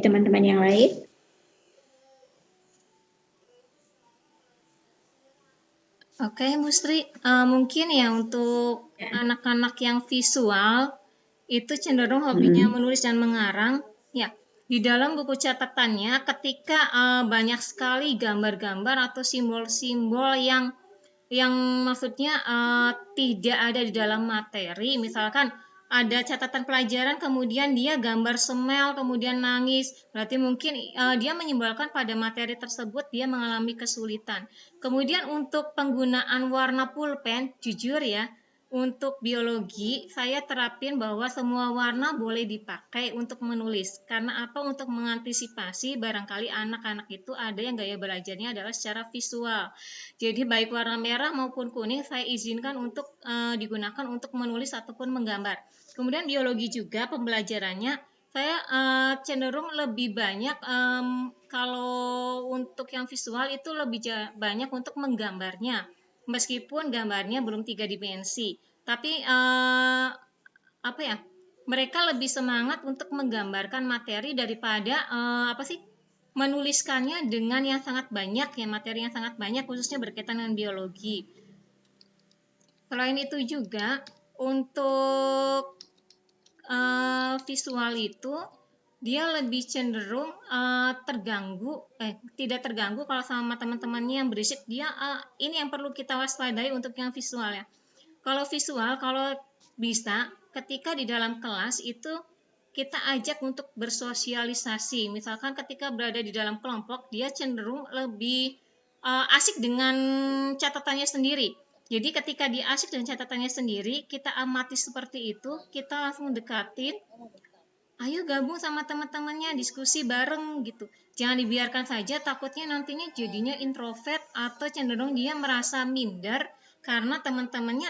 teman-teman yang lain? Oke, Bu Sri, mungkin ya untuk anak-anak yang visual itu cenderung hobinya menulis dan mengarang. Ya, di dalam buku catatannya ketika banyak sekali gambar-gambar atau simbol-simbol yang maksudnya tidak ada di dalam materi, misalkan ada catatan pelajaran kemudian dia gambar semel kemudian nangis, berarti mungkin dia menyimbolkan pada materi tersebut dia mengalami kesulitan. Kemudian untuk penggunaan warna pulpen, jujur ya, Untuk biologi, saya terapin bahwa semua warna boleh dipakai untuk menulis. Karena apa? Untuk mengantisipasi barangkali anak-anak itu ada yang gaya belajarnya adalah secara visual. Jadi baik warna merah maupun kuning saya izinkan untuk digunakan untuk menulis ataupun menggambar. Kemudian biologi juga pembelajarannya saya cenderung lebih banyak kalau untuk yang visual itu lebih banyak untuk menggambarnya. Meskipun gambarnya belum 3 dimensi, tapi apa ya? Mereka lebih semangat untuk menggambarkan materi daripada menuliskannya dengan yang sangat banyak ya, materi yang sangat banyak khususnya berkaitan dengan biologi. Selain itu juga untuk visual itu dia lebih cenderung tidak terganggu kalau sama teman-temannya yang berisik. Dia ini yang perlu kita waspadai untuk yang visual ya. Kalau visual, kalau bisa ketika di dalam kelas itu kita ajak untuk bersosialisasi. Misalkan ketika berada di dalam kelompok, dia cenderung lebih asik dengan catatannya sendiri. Jadi ketika dia asik dengan catatannya sendiri, kita amati seperti itu, kita langsung dekatin, ayo gabung sama teman-temannya, diskusi bareng gitu. Jangan dibiarkan saja, takutnya nantinya jadinya introvert atau cenderung dia merasa minder karena teman-temannya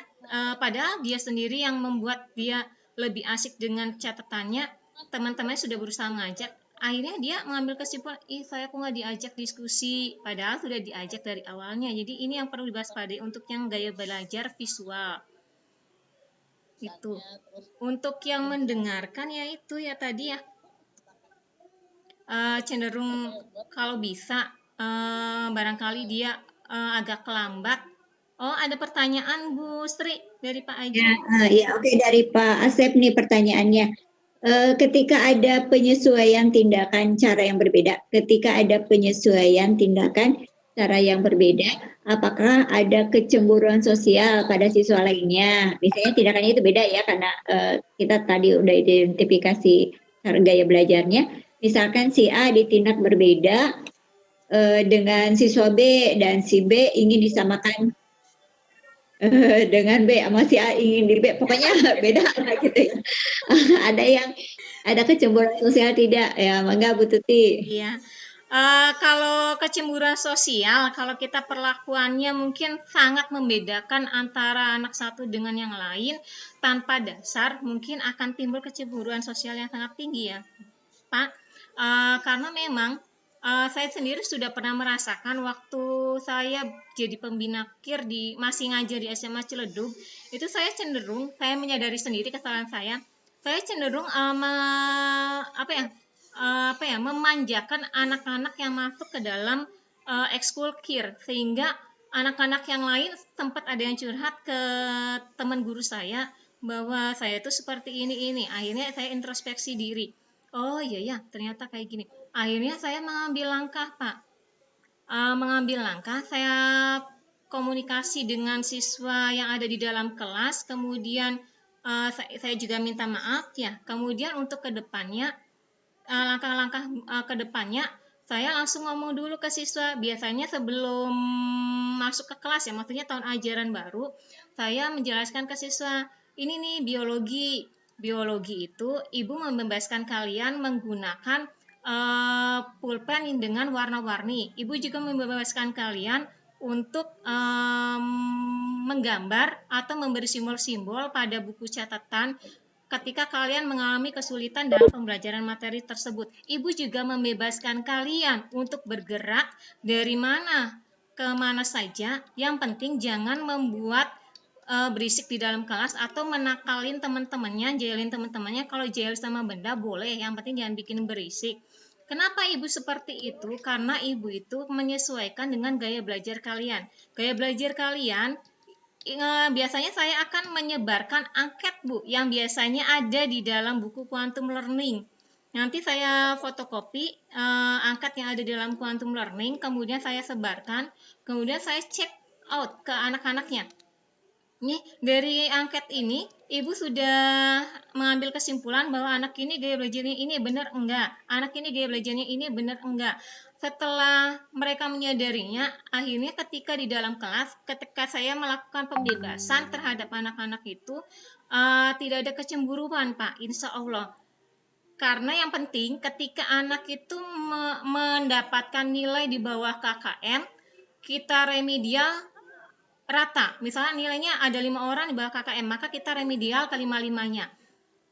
padahal dia sendiri yang membuat dia lebih asik dengan catatannya, teman-temannya sudah berusaha mengajak, akhirnya dia mengambil kesimpulan, saya kok nggak diajak diskusi, padahal sudah diajak dari awalnya. Jadi ini yang perlu diwaspadai untuk yang gaya belajar visual. Itu untuk yang mendengarkan ya itu ya tadi ya cenderung kalau bisa barangkali dia agak lambat. Oh, ada pertanyaan Bu Sri dari Pak Aji. Ya, oke, dari Pak Asep nih pertanyaannya. Ketika ada penyesuaian tindakan cara yang berbeda, apakah ada kecemburuan sosial pada siswa lainnya? Misalnya tindakannya itu beda ya, karena kita tadi udah identifikasi gaya belajarnya. Misalkan si A ditindak berbeda dengan siswa B, dan si B ingin disamakan dengan B, sama si A ingin di B, pokoknya beda gitu ya. Ada kecemburuan sosial tidak ya? Mangga Bu Tuti. Iya. Kalau kecemburuan sosial, kalau kita perlakuannya mungkin sangat membedakan antara anak satu dengan yang lain, tanpa dasar mungkin akan timbul kecemburuan sosial yang sangat tinggi ya, Pak. Karena memang saya sendiri sudah pernah merasakan waktu saya jadi pembina KIR masih ngajar di SMA Ciledug, itu saya menyadari sendiri kesalahan saya cenderung memanjakan anak-anak yang masuk ke dalam ekskul KIR, sehingga anak-anak yang lain sempat ada yang curhat ke teman guru saya bahwa saya itu seperti ini. Akhirnya saya introspeksi diri. Oh iya ternyata kayak gini. Akhirnya saya mengambil langkah, Pak. Saya komunikasi dengan siswa yang ada di dalam kelas, kemudian saya juga minta maaf ya. Kemudian untuk kedepannya, langkah-langkah kedepannya, saya langsung ngomong dulu ke siswa. Biasanya sebelum masuk ke kelas ya, maksudnya tahun ajaran baru, saya menjelaskan ke siswa, ini nih biologi itu ibu membebaskan kalian menggunakan pulpen dengan warna-warni. Ibu juga membebaskan kalian untuk menggambar atau memberi simbol-simbol pada buku catatan ketika kalian mengalami kesulitan dalam pembelajaran materi tersebut. Ibu juga membebaskan kalian untuk bergerak dari mana ke mana saja. Yang penting jangan membuat berisik di dalam kelas atau menakalin teman-temannya, jailin teman-temannya. Kalau jail sama benda boleh, yang penting jangan bikin berisik. Kenapa ibu seperti itu? Karena ibu itu menyesuaikan dengan gaya belajar kalian. Gaya belajar kalian biasanya saya akan menyebarkan angket Bu, yang biasanya ada di dalam buku Quantum Learning. Nanti saya fotokopi angket yang ada di dalam Quantum Learning, kemudian saya sebarkan, kemudian saya check out ke anak-anaknya. Nih, dari angket ini, Ibu sudah mengambil kesimpulan bahwa anak ini gaya belajarnya ini benar enggak, anak ini gaya belajarnya ini benar enggak. Setelah mereka menyadarinya, akhirnya ketika di dalam kelas, ketika saya melakukan pembebasan terhadap anak-anak itu, tidak ada kecemburuan, Pak, insya Allah. Karena yang penting ketika anak itu mendapatkan nilai di bawah KKM, kita remedial rata. Misalnya nilainya ada 5 orang di bawah KKM, maka kita remedial ke 5-5-nya.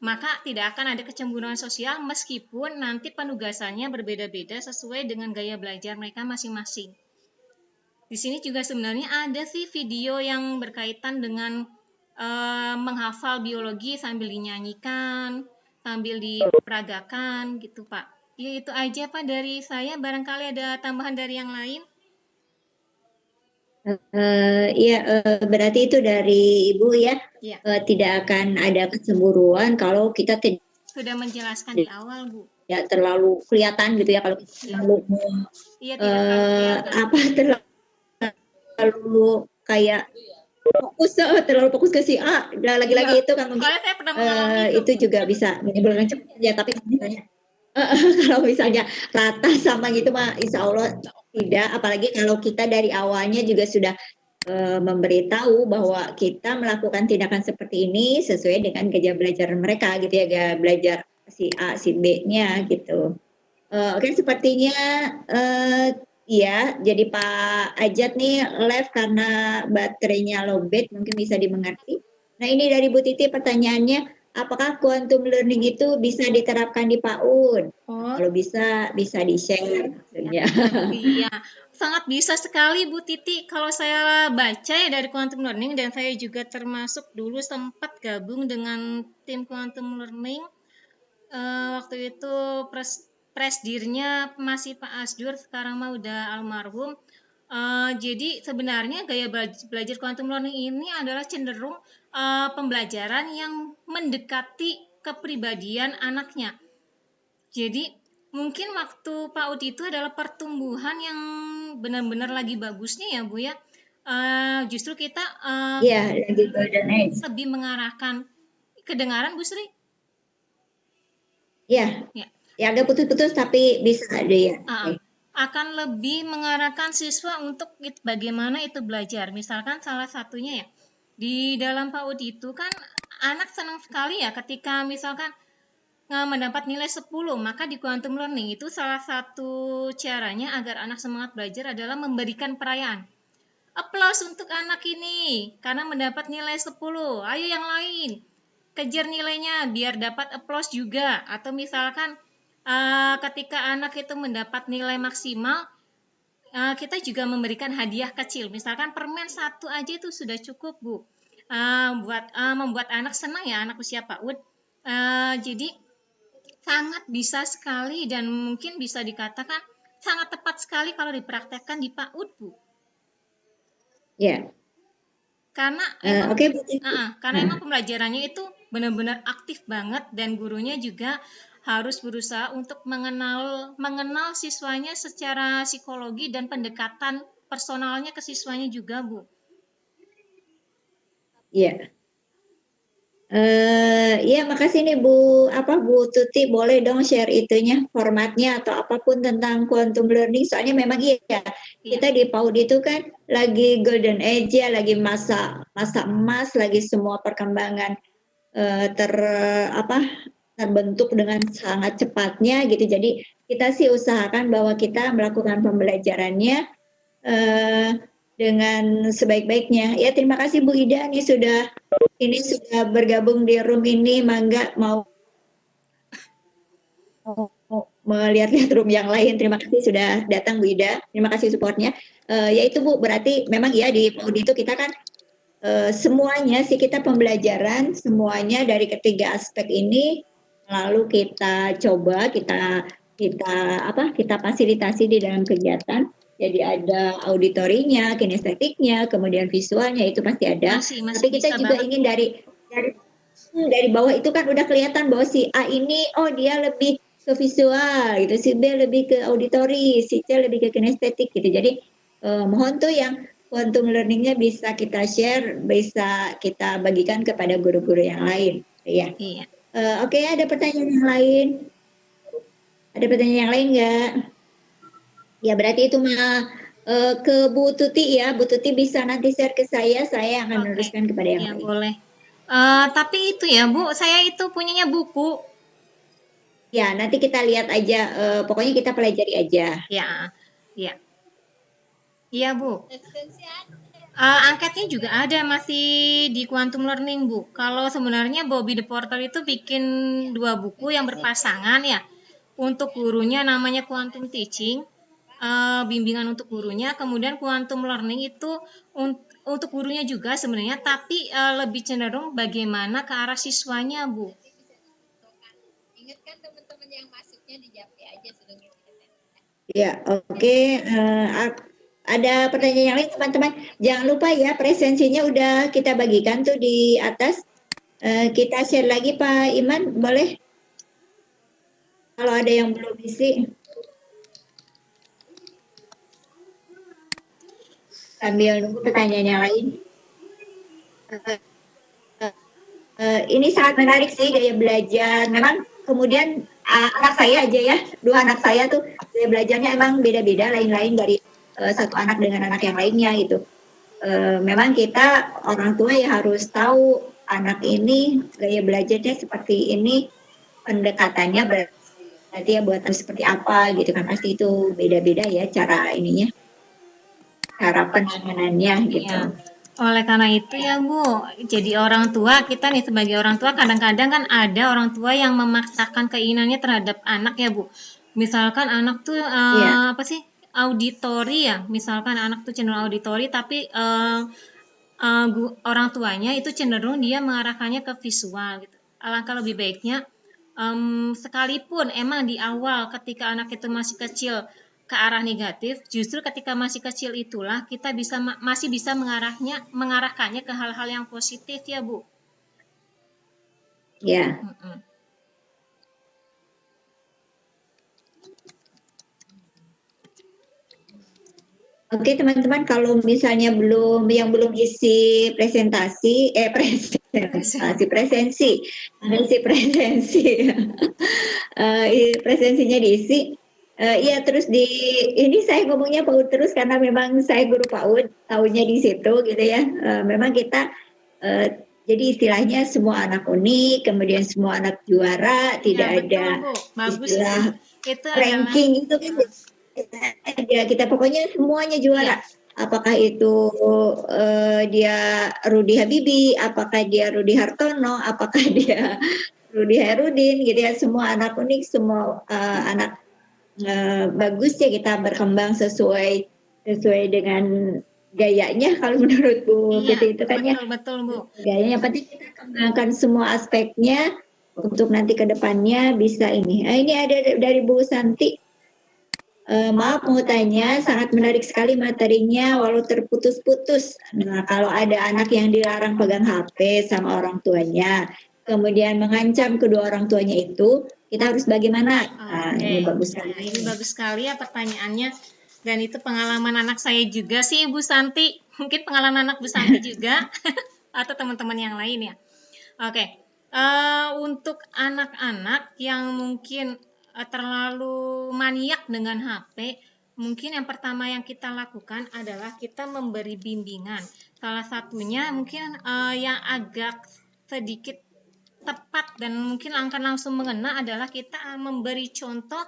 Maka tidak akan ada kecemburuan sosial meskipun nanti penugasannya berbeda-beda sesuai dengan gaya belajar mereka masing-masing. Di sini juga sebenarnya ada sih video yang berkaitan dengan menghafal biologi sambil dinyanyikan, sambil diperagakan gitu, Pak. Ya itu aja, Pak, dari saya. Barangkali ada tambahan dari yang lain. Iya, berarti itu dari Ibu ya. Ya. Tidak akan ada kecemburuan kalau kita Sudah menjelaskan di awal, Bu. ya terlalu kelihatan gitu ya, kalau kita terlalu Iya, tidak kelihatan. terlalu kayak terlalu fokus ke si A. Nah, lagi-lagi itu kan mungkin Soalnya saya pernah mengalami itu juga bisa menimbulkan cepat ya, tapi kalau misalnya kalau misalnya rata sama gitu mah insya Allah tidak, apalagi kalau kita dari awalnya juga sudah memberitahu bahwa kita melakukan tindakan seperti ini sesuai dengan gaya belajar mereka gitu ya, gaya belajar si A si B-nya gitu. Oke, sepertinya iya, jadi Pak Ajat nih live karena baterainya lowbat, mungkin bisa dimengerti. Nah, ini dari Bu Titi pertanyaannya, apakah quantum learning itu bisa diterapkan di PAUD? Kalau bisa di-share maksudnya. Iya, sangat bisa sekali Bu Titi. Kalau saya baca ya dari quantum learning, dan saya juga termasuk dulu sempat gabung dengan tim quantum learning. Waktu itu presdirnya masih Pak Asdur, sekarang mah udah almarhum. Jadi sebenarnya gaya belajar quantum learning ini adalah cenderung pembelajaran yang mendekati kepribadian anaknya. Jadi mungkin waktu PAUD itu adalah pertumbuhan yang benar-benar lagi bagusnya ya Bu ya. Justru kita lagi golden age. Lebih mengarahkan kedengaran Bu Sri? Ya. Ya agak putus-putus tapi bisa ada ya. Akan lebih mengarahkan siswa untuk bagaimana itu belajar. Misalkan salah satunya ya, di dalam PAUD itu kan anak senang sekali ya ketika misalkan mendapat nilai 10, maka di quantum learning itu salah satu caranya agar anak semangat belajar adalah memberikan perayaan. Aplaus untuk anak ini karena mendapat nilai 10. Ayo yang lain, kejar nilainya biar dapat aplaus juga. Atau misalkan ketika anak itu mendapat nilai maksimal, kita juga memberikan hadiah kecil. Misalkan permen 1 aja itu sudah cukup, Bu. Membuat anak senang ya, anak usia PAUD. Jadi sangat bisa sekali dan mungkin bisa dikatakan sangat tepat sekali kalau dipraktekkan di PAUD, Bu. Ya. Karena emang pembelajarannya itu benar-benar aktif banget dan gurunya juga harus berusaha untuk mengenal siswanya secara psikologi dan pendekatan personalnya ke siswanya juga, Bu. Iya. Iya, makasih nih Bu Tuti, boleh dong share itunya, formatnya atau apapun tentang quantum learning. Soalnya memang kita di PAUD itu kan lagi golden age ya, lagi masa emas, lagi semua perkembangan terbentuk dengan sangat cepatnya gitu. Jadi kita sih usahakan bahwa kita melakukan pembelajarannya dengan sebaik-baiknya. Ya, terima kasih Bu Ida nih sudah bergabung di room ini. Mangga mau melihat-lihat room yang lain. Terima kasih sudah datang Bu Ida. Terima kasih supportnya. Ya itu Bu, berarti memang ya di PAUD itu kita kan semuanya sih kita pembelajaran semuanya dari ketiga aspek ini. Lalu kita coba kita fasilitasi di dalam kegiatan. Jadi ada auditorinya, kinestetiknya, kemudian visualnya itu pasti ada. Tapi kita juga ingin dari bawah itu kan udah kelihatan bahwa si A ini dia lebih ke visual gitu, si B lebih ke auditori, si C lebih ke kinestetik gitu. Jadi mohon tuh yang quantum learningnya bisa kita share, bisa kita bagikan kepada guru-guru yang lain. Ya. Iya. Oke, ada pertanyaan yang lain? Ada pertanyaan yang lain nggak? Ya berarti itu mah ke Bu Tuti ya. Bu Tuti bisa nanti share ke saya akan Oke. meneruskan kepada yang Ya, lain. boleh. Tapi itu ya, Bu, saya itu punyanya buku. Ya, nanti kita lihat aja. Pokoknya kita pelajari aja. Ya, ya. Iya, Bu. Angketnya juga ada masih di Quantum Learning, Bu. Kalau sebenarnya Bobby the Porter itu bikin 2 buku yang berpasangan ya. Untuk gurunya namanya Quantum Teaching, bimbingan untuk gurunya. Kemudian Quantum Learning itu untuk gurunya juga sebenarnya, tapi lebih cenderung bagaimana ke arah siswanya, Bu. Ingatkan teman-teman yang masuknya di Japri aja sudah. Ya, oke. Ada pertanyaan yang lain teman-teman. Jangan lupa ya presensinya udah kita bagikan tuh di atas. Kita share lagi Pak Iman, boleh? Kalau ada yang belum isi. Sambil nunggu pertanyaan yang lain. Ini sangat menarik sih gaya belajar. Memang kemudian anak saya aja ya, 2 anak saya tuh gaya belajarnya emang beda-beda, lain-lain dari satu anak dengan anak yang lainnya gitu. Memang kita orang tua ya harus tahu anak ini gaya belajarnya seperti ini, pendekatannya berarti ya buat seperti apa gitu kan, pasti itu beda-beda ya cara ininya, cara penanganannya gitu. Ya. Oleh karena itu ya Bu, jadi orang tua, kita nih sebagai orang tua kadang-kadang kan ada orang tua yang memaksakan keinginannya terhadap anak ya Bu. Misalkan anak tuh apa sih, auditori ya, misalkan anak tuh cenderung auditori tapi orang tuanya itu cenderung dia mengarahkannya ke visual gitu. Alangkah lebih baiknya sekalipun emang di awal ketika anak itu masih kecil ke arah negatif, justru ketika masih kecil itulah kita masih bisa mengarahkannya ke hal-hal yang positif ya Bu. Ya. Oke teman-teman, kalau misalnya belum isi presensi, presensinya diisi. Iya terus ini saya ngomongnya PAUD terus karena memang saya guru PAUD, tahunya di situ gitu ya. Memang kita jadi istilahnya semua anak unik, kemudian semua anak juara, tidak ada istilah ranking itu kan. Ya, kita pokoknya semuanya juara. Apakah itu dia Rudi Habibie, apakah dia Rudi Hartono, apakah dia Rudi Herudin, gitu ya. Semua anak unik, semua anak bagus ya, kita berkembang sesuai dengan gayanya. Kalau menurut Bu Putih itu kan betul Bu. Gayanya penting kita kembangkan semua aspeknya untuk nanti ke depannya bisa ini. Ini ada dari Bu Santi. Maaf mau tanya, sangat menarik sekali materinya walau terputus-putus. Nah, kalau ada anak yang dilarang pegang HP sama orang tuanya, kemudian mengancam kedua orang tuanya itu, kita harus bagaimana? Ini bagus sekali. Ini bagus sekali ya pertanyaannya. Dan itu pengalaman anak saya juga sih Bu Santi. Mungkin pengalaman anak Bu Santi juga atau teman-teman yang lain ya. Oke. Untuk anak-anak yang mungkin terlalu maniak dengan HP, mungkin yang pertama yang kita lakukan adalah kita memberi bimbingan. Salah satunya mungkin yang agak sedikit tepat dan mungkin akan langsung mengena adalah kita memberi contoh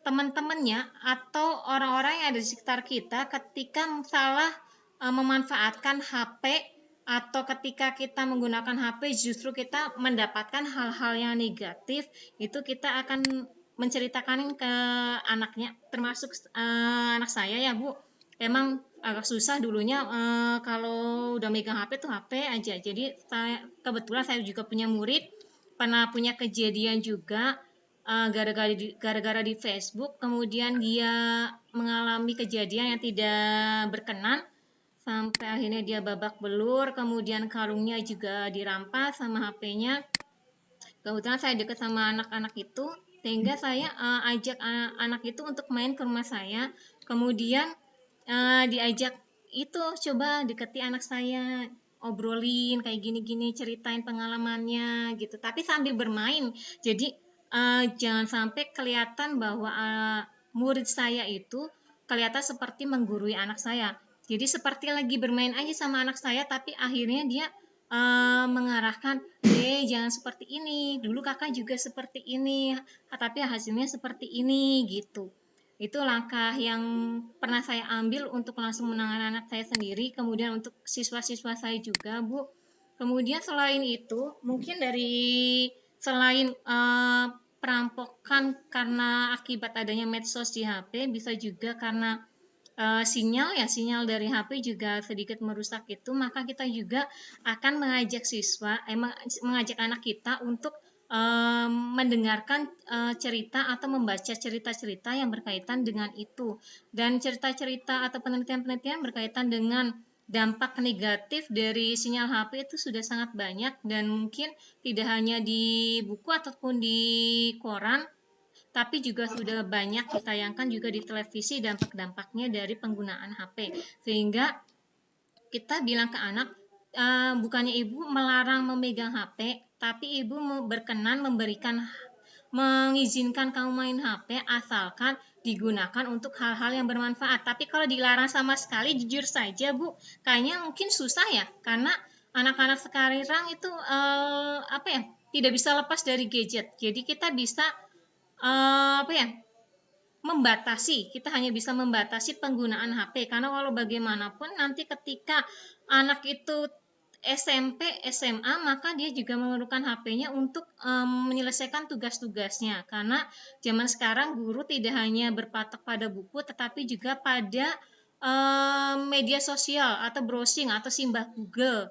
teman-temannya atau orang-orang yang ada di sekitar kita ketika salah memanfaatkan HP, atau ketika kita menggunakan HP justru kita mendapatkan hal-hal yang negatif, itu kita akan menceritakan ke anaknya, termasuk anak saya ya Bu. Emang agak susah dulunya kalau udah megang HP tuh HP aja. Jadi kebetulan saya juga punya murid pernah punya kejadian juga gara-gara di Facebook, kemudian dia mengalami kejadian yang tidak berkenan sampai akhirnya dia babak belur, kemudian kalungnya juga dirampas sama HP-nya. Kebetulan saya dekat sama anak-anak itu, sehingga saya ajak anak itu untuk main ke rumah saya. Kemudian diajak itu coba deketi anak saya, obrolin kayak gini-gini, ceritain pengalamannya gitu. Tapi sambil bermain. Jadi jangan sampai kelihatan bahwa murid saya itu kelihatan seperti menggurui anak saya. Jadi seperti lagi bermain aja sama anak saya, tapi akhirnya dia mengarahkan, jangan seperti ini. Dulu kakak juga seperti ini, tapi hasilnya seperti ini gitu. Itu langkah yang pernah saya ambil untuk langsung menangani anak saya sendiri, kemudian untuk siswa-siswa saya juga, Bu. Kemudian selain itu, mungkin selain perampokan karena akibat adanya medsos di HP, bisa juga karena sinyal dari HP juga sedikit merusak itu, maka kita juga akan mengajak anak kita untuk mendengarkan cerita atau membaca cerita-cerita yang berkaitan dengan itu, dan cerita-cerita atau penelitian-penelitian berkaitan dengan dampak negatif dari sinyal HP itu sudah sangat banyak, dan mungkin tidak hanya di buku ataupun di koran, tapi juga sudah banyak ditayangkan juga di televisi dampak-dampaknya dari penggunaan HP. Sehingga kita bilang ke anak, bukannya ibu melarang memegang HP, tapi ibu berkenan mengizinkan kamu main HP asalkan digunakan untuk hal-hal yang bermanfaat. Tapi kalau dilarang sama sekali, jujur saja Bu, kayaknya mungkin susah ya, karena anak-anak sekarang itu tidak bisa lepas dari gadget. Jadi kita bisa kita hanya bisa membatasi penggunaan HP, karena walau bagaimanapun nanti ketika anak itu SMP, SMA, maka dia juga memerlukan HP-nya untuk menyelesaikan tugas-tugasnya, karena zaman sekarang guru tidak hanya berpatok pada buku, tetapi juga pada media sosial atau browsing atau simbah Google.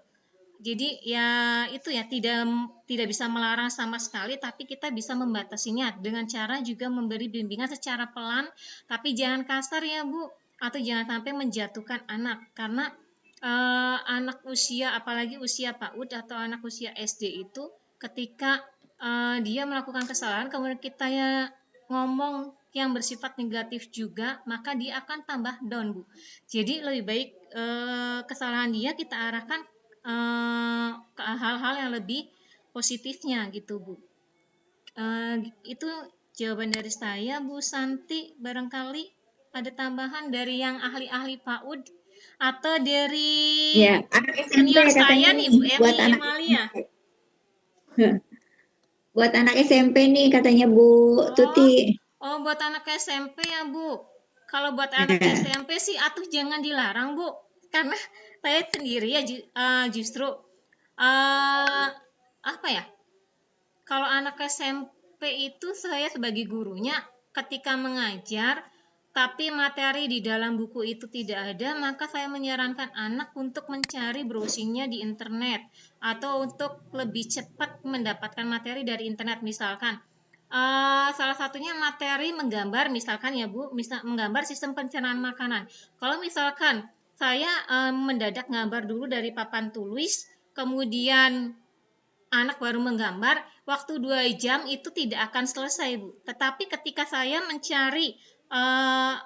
Jadi ya itu ya, tidak bisa melarang sama sekali, tapi kita bisa membatasinya dengan cara juga memberi bimbingan secara pelan, tapi jangan kasar ya Bu, atau jangan sampai menjatuhkan anak, karena anak usia, apalagi usia PAUD atau anak usia SD itu, ketika dia melakukan kesalahan kemudian kita ya ngomong yang bersifat negatif juga, maka dia akan tambah down Bu. Jadi lebih baik kesalahan dia kita arahkan ke hal-hal yang lebih positifnya gitu Bu. Itu jawaban dari saya Bu Santi. Barangkali ada tambahan dari yang ahli-ahli PAUD atau dari anak SMP senior saya katanya nih Bu buat Emi anak Emalia. buat anak SMP nih katanya Bu Tuti. Oh, buat anak SMP ya Bu. Kalau buat anak SMP sih atuh jangan dilarang Bu, karena saya sendiri ya justru kalau anak SMP itu saya sebagai gurunya ketika mengajar tapi materi di dalam buku itu tidak ada, maka saya menyarankan anak untuk mencari browsingnya di internet atau untuk lebih cepat mendapatkan materi dari internet. Misalkan salah satunya materi menggambar, misalkan ya Bu, menggambar sistem pencernaan makanan. Kalau misalkan saya mendadak gambar dulu dari papan tulis, kemudian anak baru menggambar, waktu 2 jam itu tidak akan selesai Bu. Tetapi ketika saya mencari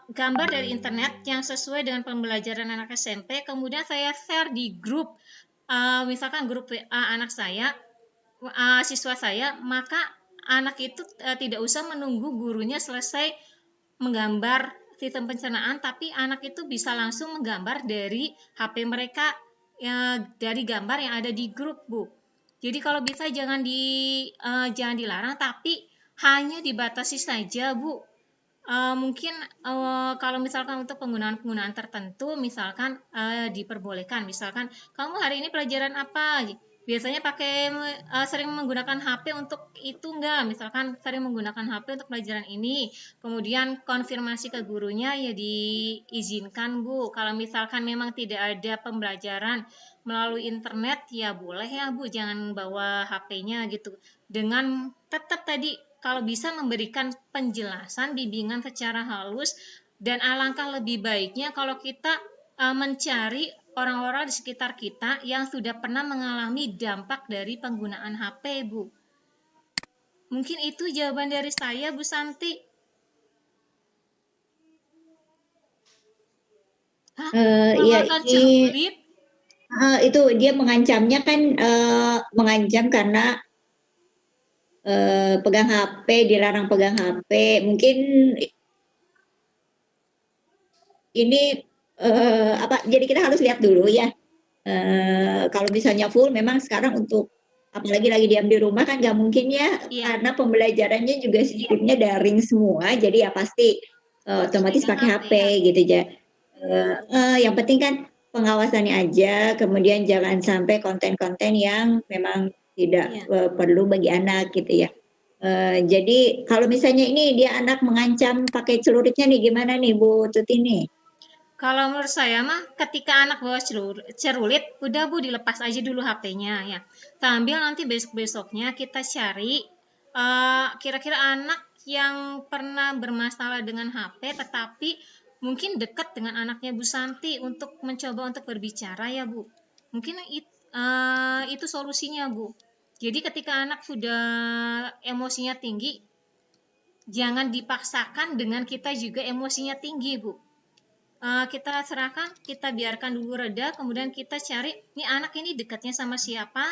gambar dari internet yang sesuai dengan pembelajaran anak SMP, kemudian saya share di grup, misalkan grup WA anak saya, siswa saya, maka anak itu tidak usah menunggu gurunya selesai menggambar sistem pencernaan, tapi anak itu bisa langsung menggambar dari HP mereka dari gambar yang ada di grup Bu. Jadi kalau bisa jangan dilarang, tapi hanya dibatasi saja Bu. Mungkin kalau misalkan untuk penggunaan tertentu, misalkan diperbolehkan, misalkan kamu hari ini pelajaran apa? Biasanya sering menggunakan HP untuk itu enggak? Misalkan sering menggunakan HP untuk pelajaran ini, kemudian konfirmasi ke gurunya ya diizinkan Bu. Kalau misalkan memang tidak ada pembelajaran melalui internet, ya boleh ya Bu, jangan bawa HP-nya gitu. Dengan tetap tadi kalau bisa memberikan penjelasan, bimbingan secara halus, dan alangkah lebih baiknya kalau kita mencari orang-orang di sekitar kita yang sudah pernah mengalami dampak dari penggunaan HP, Bu. Mungkin itu jawaban dari saya, Bu Santi. Iya, Bakal ini celurit. itu dia mengancamnya kan, mengancam karena pegang HP, dilarang pegang HP. Mungkin ini apa? Jadi kita harus lihat dulu ya. Kalau misalnya full, memang sekarang untuk apalagi lagi diam di rumah kan nggak mungkin ya, Iya, karena pembelajarannya juga sistemnya daring semua. Jadi ya pasti otomatis pegang pakai HP HP ya. gitu ya. Yang penting kan pengawasannya aja, kemudian jangan sampai konten-konten yang memang tidak Iya. perlu bagi anak gitu ya. Jadi kalau misalnya ini dia anak mengancam pakai celuritnya nih, gimana nih Bu Tuti nih? Kalau menurut saya mah ketika anak bawa celurit, udah Bu dilepas aja dulu HP-nya ya. Sambil nanti besok-besoknya kita cari kira-kira anak yang pernah bermasalah dengan HP tetapi mungkin dekat dengan anaknya Bu Santi untuk mencoba untuk berbicara ya Bu. Mungkin itu solusinya Bu. Jadi ketika anak sudah emosinya tinggi, jangan dipaksakan dengan kita juga emosinya tinggi Bu. Kita serahkan, kita biarkan dulu reda, kemudian kita cari, nih anak ini dekatnya sama siapa,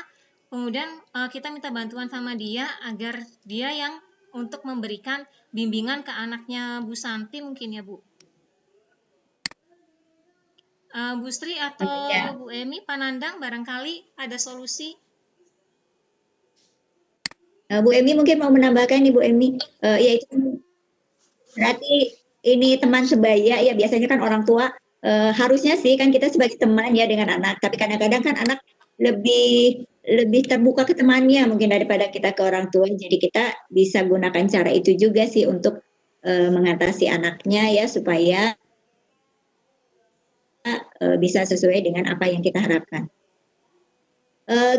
kemudian kita minta bantuan sama dia agar dia yang untuk memberikan bimbingan ke anaknya Bu Santi mungkin ya Bu. Bu Sri atau Ya. Bu Emi, Panandang barangkali ada solusi. Bu Emi mungkin mau menambahkan nih Bu Emi, ya itu berarti ini teman sebaya ya, biasanya kan orang tua harusnya sih kan kita sebagai teman ya dengan anak, tapi kadang-kadang kan anak lebih terbuka ke temannya mungkin daripada kita ke orang tua, jadi kita bisa gunakan cara itu juga sih untuk mengatasi anaknya ya, supaya bisa sesuai dengan apa yang kita harapkan.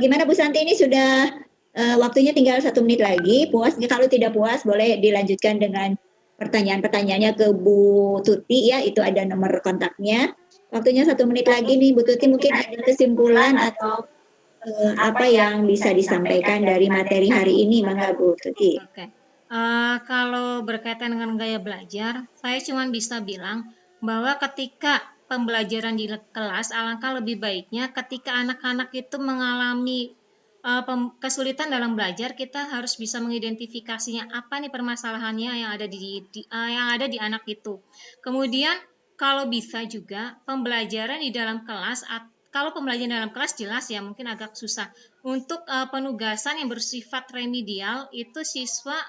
Gimana Bu Santi, ini sudah waktunya tinggal 1 menit lagi, puas? Kalau tidak puas boleh dilanjutkan dengan pertanyaan-pertanyaannya ke Bu Tuti ya, itu ada nomor kontaknya. Waktunya 1 menit lagi nih Bu Tuti, mungkin ada kesimpulan atau apa yang bisa disampaikan dari materi hari ini, mangga Bu Tuti. Oke. Kalau berkaitan dengan gaya belajar, saya cuma bisa bilang bahwa ketika pembelajaran di kelas, alangkah lebih baiknya ketika anak-anak itu mengalami kesulitan dalam belajar, kita harus bisa mengidentifikasinya apa nih permasalahannya yang ada di anak itu. Kemudian kalau bisa juga pembelajaran di dalam kelas, kalau pembelajaran dalam kelas jelas ya mungkin agak susah. Untuk penugasan yang bersifat remedial itu siswa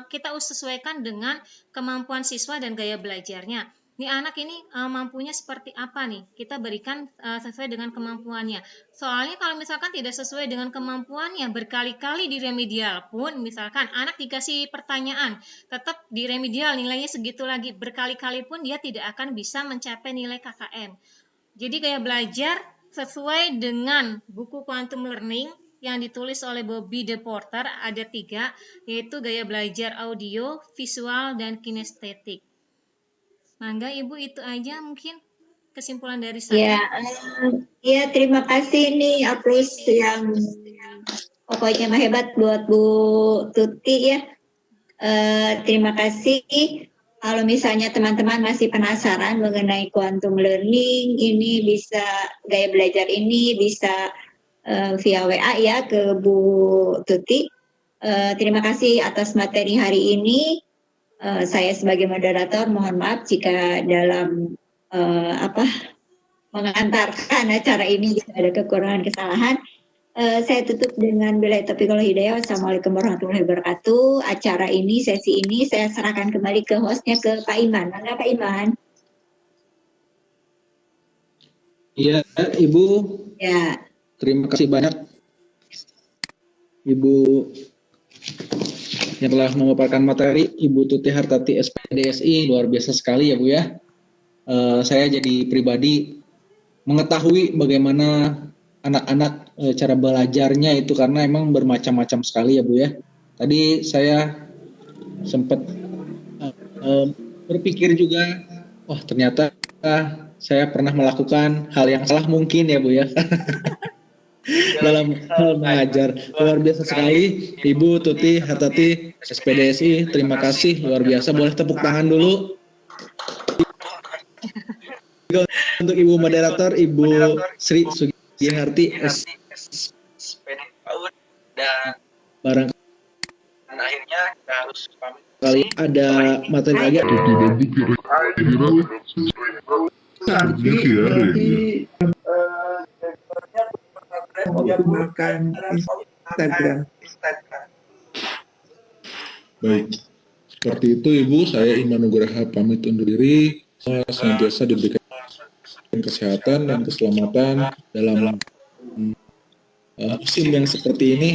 kita sesuaikan dengan kemampuan siswa dan gaya belajarnya. Nih anak ini mampunya seperti apa nih? Kita berikan sesuai dengan kemampuannya. Soalnya kalau misalkan tidak sesuai dengan kemampuannya, berkali-kali di remedial pun, misalkan anak dikasih pertanyaan, tetap di remedial nilainya segitu lagi, berkali-kali pun dia tidak akan bisa mencapai nilai KKM. Jadi gaya belajar sesuai dengan buku Quantum Learning yang ditulis oleh Bobby De Porter ada 3, yaitu gaya belajar audio, visual, dan kinestetik. Mangga Ibu, itu aja mungkin kesimpulan dari saya. Ya, terima kasih nih aplaus yang pokoknya mah hebat buat Bu Tuti ya. Terima kasih. Kalau misalnya teman-teman masih penasaran mengenai quantum learning, ini bisa gaya belajar ini bisa via WA ya ke Bu Tuti. Terima kasih atas materi hari ini. Saya sebagai moderator mohon maaf jika dalam mengantarkan acara ini ada kekurangan kesalahan. Saya tutup dengan billahi taufiq wal hidayah. Wassalamualaikum warahmatullahi wabarakatuh. Acara ini, sesi ini saya serahkan kembali ke hostnya, ke Pak Iman. Mana Pak Iman? Iya, Ibu. Ya. Terima kasih banyak Ibu yang telah memaparkan materi, Ibu Tuti Hartati SPDSI, luar biasa sekali ya Bu ya. Saya jadi pribadi mengetahui bagaimana anak-anak cara belajarnya itu, karena emang bermacam-macam sekali ya Bu ya. Tadi saya sempat berpikir juga, wah ternyata saya pernah melakukan hal yang salah mungkin ya Bu ya. Dalam hal mengajar. Luar biasa sekali Ibu Tuti Hartati SPDSI, terima kasih luar biasa. Boleh tepuk tangan dulu untuk Ibu Moderator, Ibu Sri Sugiharti SPD PAUD, dan barangkali akhirnya kita harus pamit. Kali ada materi lagi. Menggunakan Instagram. Baik, seperti itu Ibu, saya Iman Nugraha pamit undur diri. Saya senantiasa diberikan kesehatan dan keselamatan dalam musim yang seperti ini,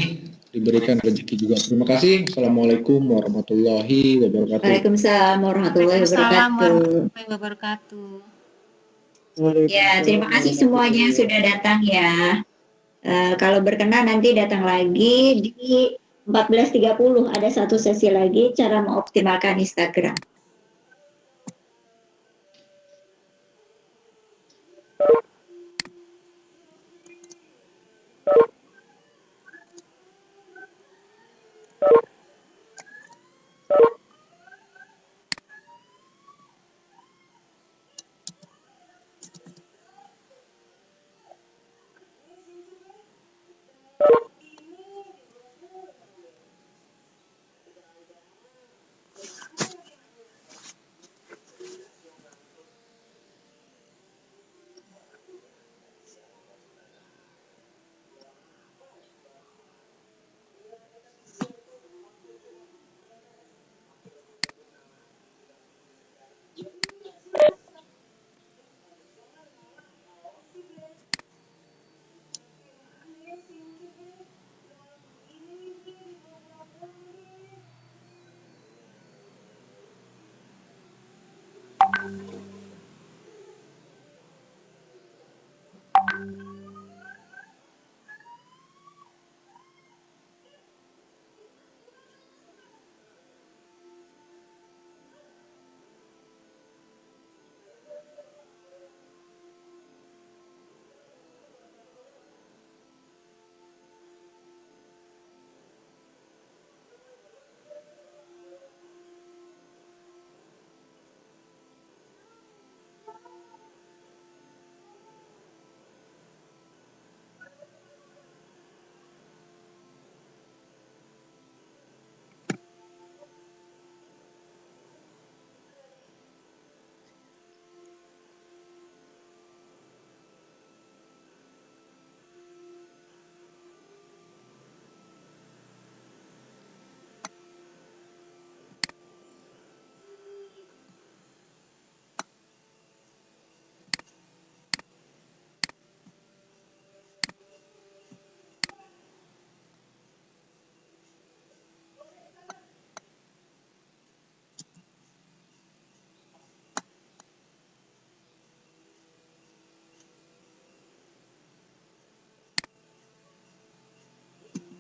diberikan rezeki juga. Terima kasih. Assalamualaikum warahmatullahi wabarakatuh. Waalaikumsalam warahmatullahi Waalaikumsalam wabarakatuh. warahmatullahi wabarakatuh. Ya, terima kasih semuanya yang sudah datang ya. Kalau berkenan nanti datang lagi di 14.30 ada satu sesi lagi cara mengoptimalkan Instagram.